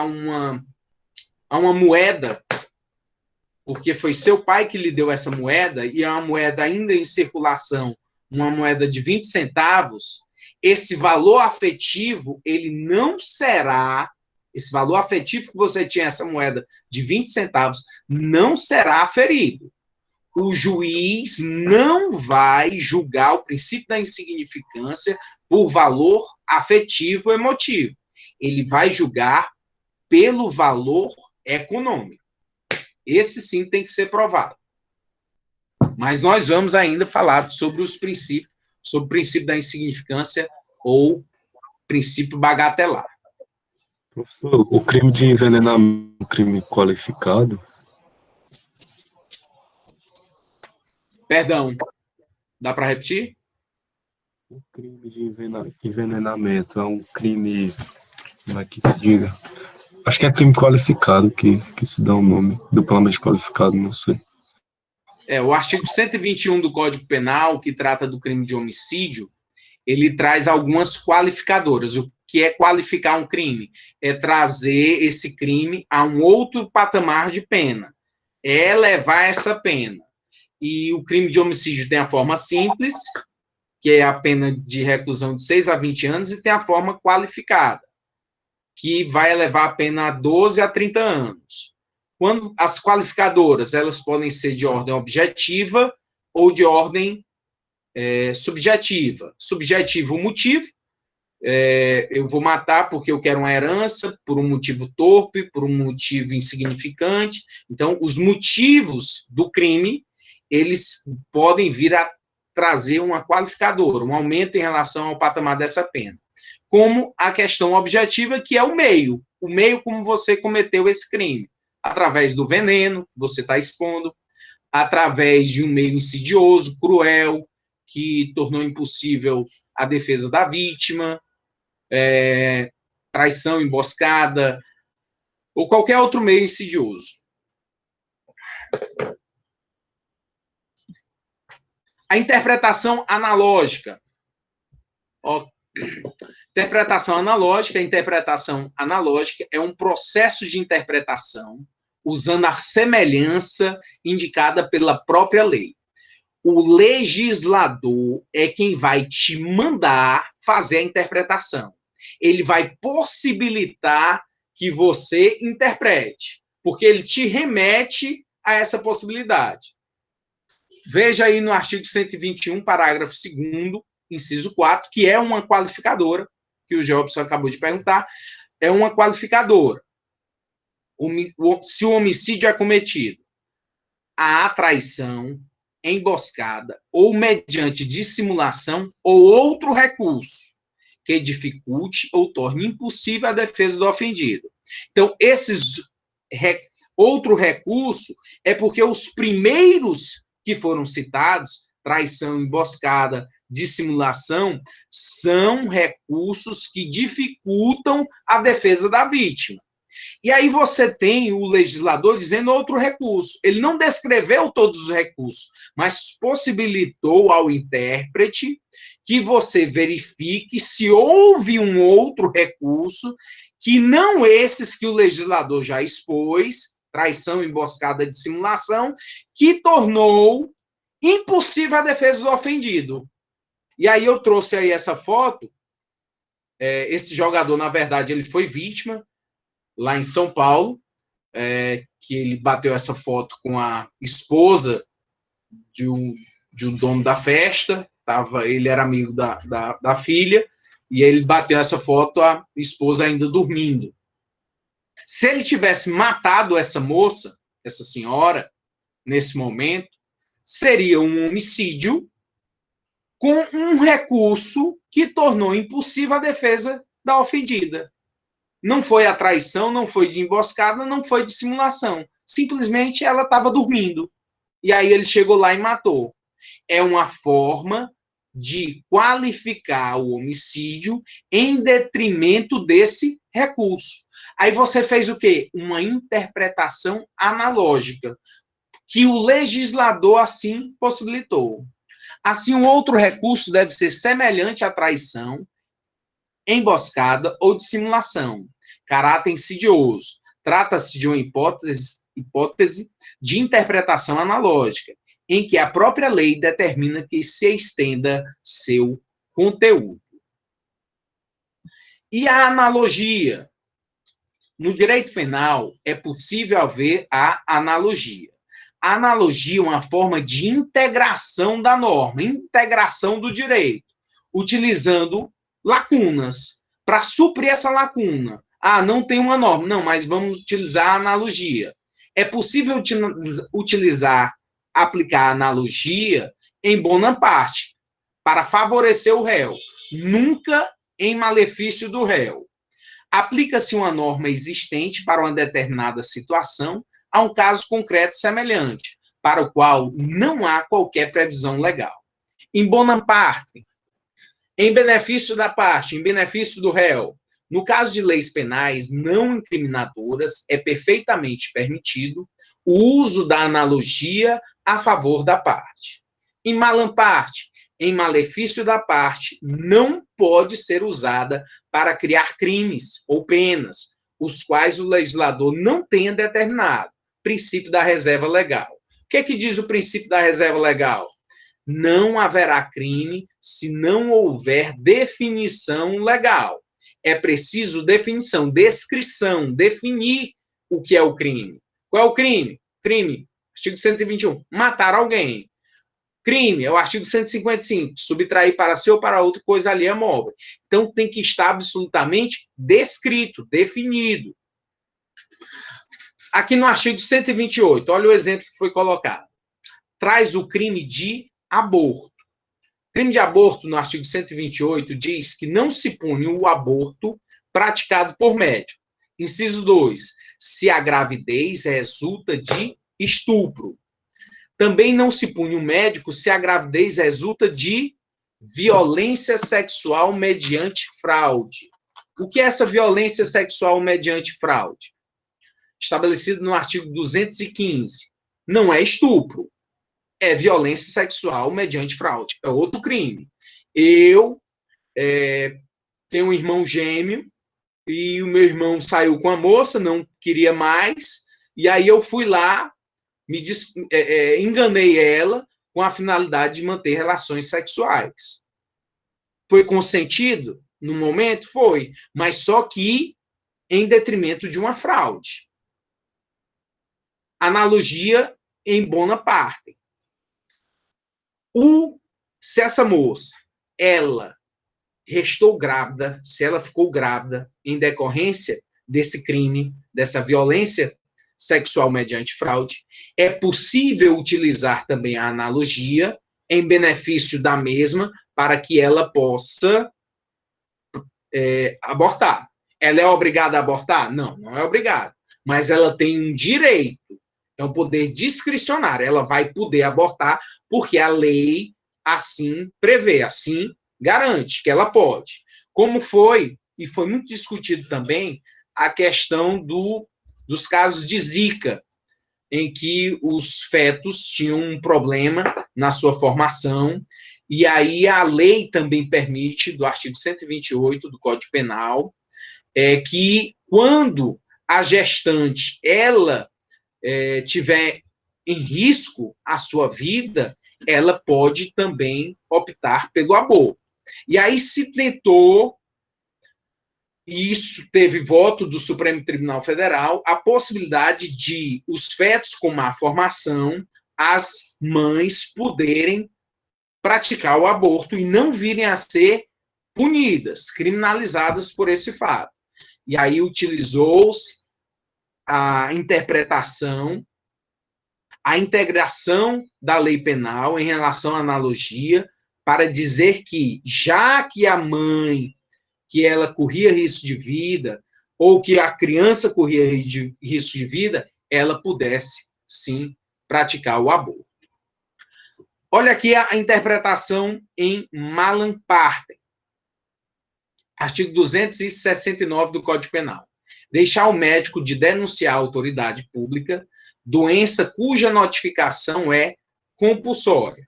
uma moeda, porque foi seu pai que lhe deu essa moeda, e é uma moeda ainda em circulação, uma moeda de 20 centavos, esse valor afetivo, ele não será, esse valor afetivo que você tinha essa moeda de 20 centavos, não será aferido. O juiz não vai julgar o princípio da insignificância por valor afetivo emotivo. Ele vai julgar pelo valor econômico. Esse sim tem que ser provado. Mas nós vamos ainda falar sobre os princípios, sobre o princípio da insignificância ou princípio bagatelar. Professor, o crime de envenenamento é um crime qualificado? Perdão, dá para repetir? O crime de envenenamento é um crime, como é que se diga? Acho que é crime qualificado que se dá o nome, duplamente qualificado, não sei. O artigo 121 do Código Penal, que trata do crime de homicídio, ele traz algumas qualificadoras. O que é qualificar um crime? É trazer esse crime a um outro patamar de pena. É elevar essa pena. E o crime de homicídio tem a forma simples, que é a pena de reclusão de 6 a 20 anos, e tem a forma qualificada, que vai elevar a pena a 12 a 30 anos. Quando as qualificadoras, elas podem ser de ordem objetiva ou de ordem subjetiva. Subjetivo, o motivo. Eu vou matar porque eu quero uma herança, por um motivo torpe, por um motivo insignificante. Então, os motivos do crime, eles podem vir a trazer uma qualificadora, um aumento em relação ao patamar dessa pena. Como a questão objetiva, que é o meio como você cometeu esse crime, através do veneno que você está expondo, através de um meio insidioso, cruel, que tornou impossível a defesa da vítima, traição, emboscada, ou qualquer outro meio insidioso. A interpretação analógica. Interpretação analógica é um processo de interpretação usando a semelhança indicada pela própria lei. O legislador é quem vai te mandar fazer a interpretação. Ele vai possibilitar que você interprete, porque ele te remete a essa possibilidade. Veja aí no artigo 121, parágrafo 2º, inciso 4, que é uma qualificadora, que o Jobson acabou de perguntar, é uma qualificadora. Se o homicídio é cometido à traição, emboscada ou mediante dissimulação ou outro recurso que dificulte ou torne impossível a defesa do ofendido. Então, outro recurso é porque os primeiros que foram citados, traição, emboscada, dissimulação, são recursos que dificultam a defesa da vítima. E aí você tem o legislador dizendo outro recurso. Ele não descreveu todos os recursos, mas possibilitou ao intérprete que você verifique se houve um outro recurso que não esses que o legislador já expôs, traição, emboscada, dissimulação, que tornou impossível a defesa do ofendido. E aí eu trouxe aí essa foto. Esse jogador, na verdade, ele foi vítima lá em São Paulo, que ele bateu essa foto com a esposa de um dono da festa, ele era amigo da filha, e ele bateu essa foto, a esposa ainda dormindo. Se ele tivesse matado essa moça, essa senhora, nesse momento, seria um homicídio com um recurso que tornou impossível a defesa da ofendida. Não foi a traição, não foi de emboscada, não foi de simulação. Simplesmente ela estava dormindo. E aí ele chegou lá e matou. É uma forma de qualificar o homicídio em detrimento desse recurso. Aí você fez o quê? Uma interpretação analógica, que o legislador assim possibilitou. Assim, um outro recurso deve ser semelhante à traição, emboscada ou dissimulação. Caráter insidioso. Trata-se de uma hipótese de interpretação analógica, em que a própria lei determina que se estenda seu conteúdo. E a analogia? No direito penal, é possível haver a analogia. A analogia é uma forma de integração da norma, integração do direito, utilizando lacunas, para suprir essa lacuna. Não tem uma norma. Não, mas vamos utilizar a analogia. É possível aplicar a analogia em bona parte, para favorecer o réu, nunca em malefício do réu. Aplica-se uma norma existente para uma determinada situação a um caso concreto semelhante, para o qual não há qualquer previsão legal. Em bona parte, em benefício da parte, em benefício do réu. No caso de leis penais não incriminadoras, é perfeitamente permitido o uso da analogia a favor da parte. Em malam parte, em malefício da parte, não pode ser usada para criar crimes ou penas, os quais o legislador não tenha determinado. Princípio da reserva legal. O que é que diz o princípio da reserva legal? Não haverá crime se não houver definição legal. É preciso definição, descrição, definir o que é o crime. Qual é o crime? Crime, artigo 121, matar alguém. Crime, é o artigo 155, subtrair para si ou para outro coisa alheia móvel. Então, tem que estar absolutamente descrito, definido. Aqui no artigo 128, olha o exemplo que foi colocado. Traz o crime de aborto. Crime de aborto, no artigo 128, diz que não se pune o aborto praticado por médico. Inciso 2, se a gravidez resulta de estupro. Também não se pune o médico se a gravidez resulta de violência sexual mediante fraude. O que é essa violência sexual mediante fraude? Estabelecido no artigo 215. Não é estupro. É violência sexual mediante fraude. É outro crime. Eu tenho um irmão gêmeo e o meu irmão saiu com a moça, não queria mais, e aí eu fui lá, enganei ela com a finalidade de manter relações sexuais. Foi consentido? No momento, foi. Mas só que em detrimento de uma fraude. Analogia em bona parte. Se essa moça, ela restou grávida, se ela ficou grávida em decorrência desse crime, dessa violência sexual mediante fraude, é possível utilizar também a analogia em benefício da mesma para que ela possa abortar. Ela é obrigada a abortar? Não, não é obrigada. Mas ela tem um direito, é um poder discricionário. Ela vai poder abortar porque a lei assim prevê, assim garante que ela pode. Como foi, e foi muito discutido também, a questão dos casos de Zika, em que os fetos tinham um problema na sua formação, e aí a lei também permite, do artigo 128 do Código Penal, que quando a gestante, ela tiver em risco a sua vida, ela pode também optar pelo aborto. E aí se tentou, e isso teve voto do Supremo Tribunal Federal, a possibilidade de os fetos com má formação, as mães poderem praticar o aborto e não virem a ser punidas, criminalizadas por esse fato. E aí utilizou-se a interpretação, a integração da lei penal em relação à analogia, para dizer que, já que a mãe, que ela corria risco de vida, ou que a criança corria risco de vida, ela pudesse, sim, praticar o aborto. Olha aqui a interpretação em Malan Partem, artigo 269 do Código Penal. Deixar o médico de denunciar a autoridade pública doença cuja notificação é compulsória.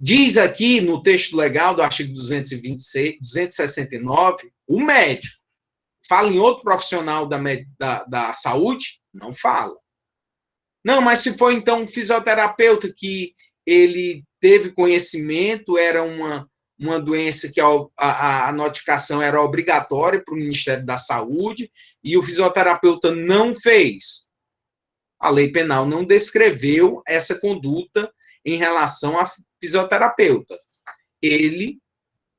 Diz aqui no texto legal do artigo 269, o médico. Fala em outro profissional da saúde? Não fala. Não, mas se for então um fisioterapeuta que ele teve conhecimento, era uma doença que a notificação era obrigatória para o Ministério da Saúde e o fisioterapeuta não fez. A lei penal não descreveu essa conduta em relação a fisioterapeuta. Ele,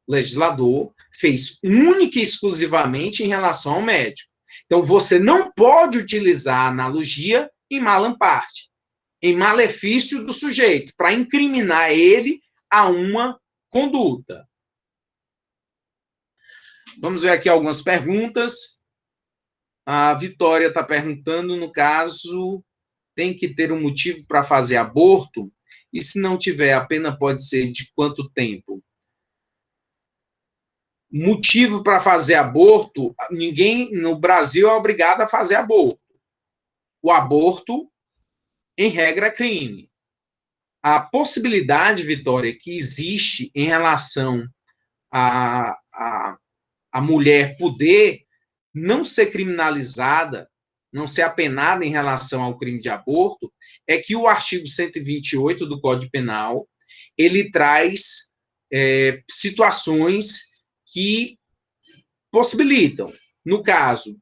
legislador, fez única e exclusivamente em relação ao médico. Então, você não pode utilizar a analogia em Malan Partem, em malefício do sujeito, para incriminar ele a uma conduta. Vamos ver aqui algumas perguntas. A Vitória está perguntando, no caso, tem que ter um motivo para fazer aborto? E se não tiver, a pena pode ser de quanto tempo? Motivo para fazer aborto, ninguém no Brasil é obrigado a fazer aborto. O aborto, em regra, é crime. A possibilidade, Vitória, que existe em relação a mulher poder não ser criminalizada, não ser apenada em relação ao crime de aborto, é que o artigo 128 do Código Penal, ele traz situações que possibilitam, no caso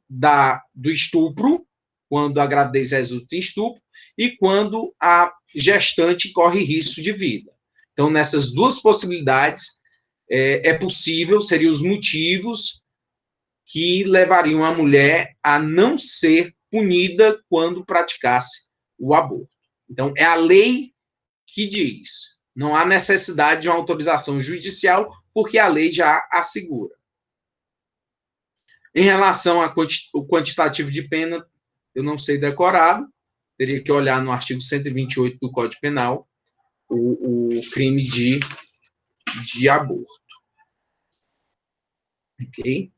do estupro, quando a gravidez resulta em estupro, e quando a gestante corre risco de vida. Então, nessas duas possibilidades, é possível, seriam os motivos que levariam a mulher a não ser punida quando praticasse o aborto. Então, é a lei que diz. Não há necessidade de uma autorização judicial, porque a lei já assegura. Em relação ao quantitativo de pena, eu não sei decorado, teria que olhar no artigo 128 do Código Penal o crime de aborto. Ok?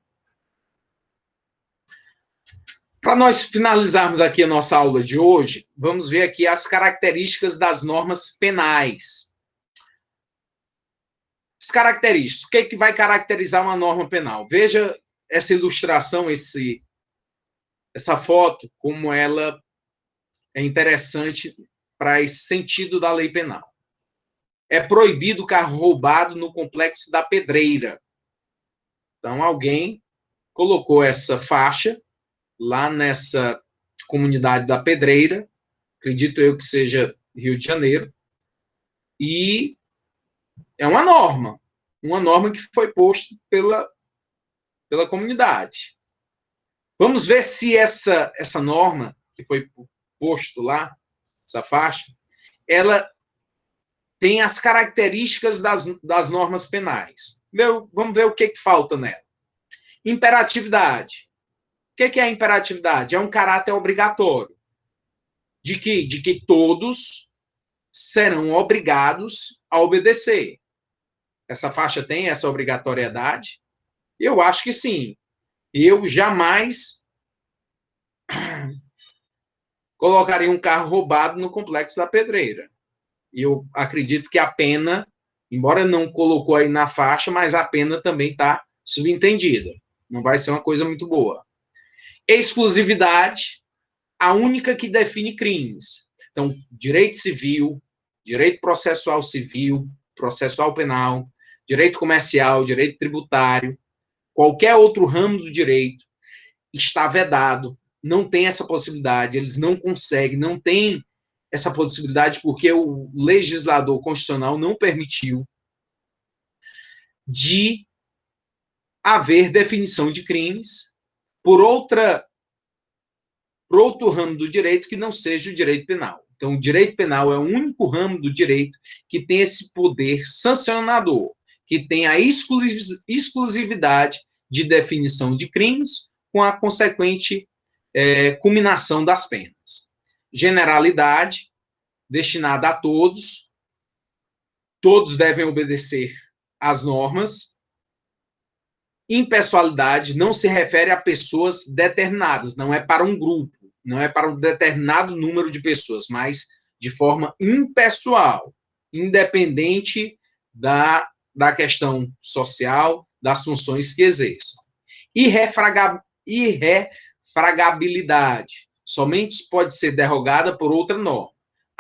Para nós finalizarmos aqui a nossa aula de hoje, vamos ver aqui as características das normas penais. As características. O que é que vai caracterizar uma norma penal? Veja essa ilustração, essa foto, como ela é interessante para esse sentido da lei penal. É proibido o carro roubado no complexo da Pedreira. Então, alguém colocou essa faixa lá nessa comunidade da Pedreira, acredito eu que seja Rio de Janeiro, e é uma norma. uma norma que foi posta pela comunidade. Vamos ver se essa norma que foi posto lá, essa faixa, ela tem as características das normas penais. Vamos ver o que falta nela. Imperatividade. O que é a imperatividade? É um caráter obrigatório. De que todos serão obrigados a obedecer. Essa faixa tem essa obrigatoriedade? Eu acho que sim. Eu jamais colocaria um carro roubado no Complexo da Pedreira. Eu acredito que a pena, embora não colocou aí na faixa, mas a pena também está subentendida. Não vai ser uma coisa muito boa. Exclusividade, a única que define crimes. Então, direito civil, direito processual civil, processual penal, direito comercial, direito tributário, qualquer outro ramo do direito está vedado, não tem essa possibilidade, eles não conseguem, não tem essa possibilidade porque o legislador constitucional não permitiu de haver definição de crimes por outro ramo do direito que não seja o direito penal. Então, o direito penal é o único ramo do direito que tem esse poder sancionador, que tem a exclusividade de definição de crimes com a consequente culminação das penas. Generalidade, destinada a todos devem obedecer às normas. Impessoalidade não se refere a pessoas determinadas, não é para um grupo, não é para um determinado número de pessoas, mas de forma impessoal, independente da questão social, das funções que exerçam. Irrefragabilidade, somente pode ser derrogada por outra norma.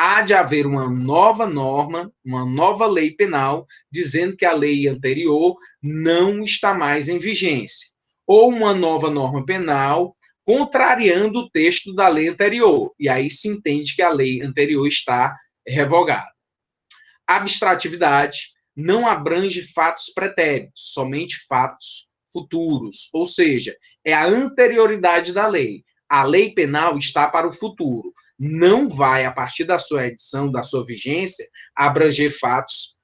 Há de haver uma nova norma, uma nova lei penal, dizendo que a lei anterior não está mais em vigência. Ou uma nova norma penal contrariando o texto da lei anterior. E aí se entende que a lei anterior está revogada. Abstratividade não abrange fatos pretéritos, somente fatos futuros. Ou seja, é a anterioridade da lei. A lei penal está para o futuro. Não vai, a partir da sua edição, da sua vigência, abranger fatos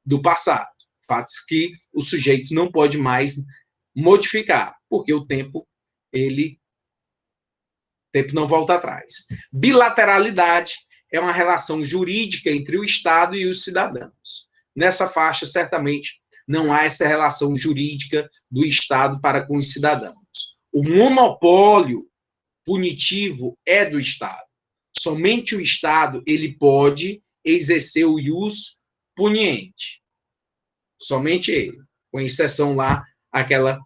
do passado. Fatos que o sujeito não pode mais modificar, porque o tempo não volta atrás. Bilateralidade é uma relação jurídica entre o Estado e os cidadãos. Nessa faixa, certamente, não há essa relação jurídica do Estado para com os cidadãos. O monopólio punitivo é do Estado. Somente o Estado ele pode exercer o ius puniente. Somente ele. Com exceção lá, aquela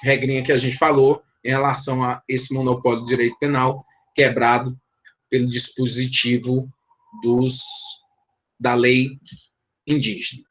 regrinha que a gente falou em relação a esse monopólio do direito penal quebrado pelo dispositivo da lei indígena.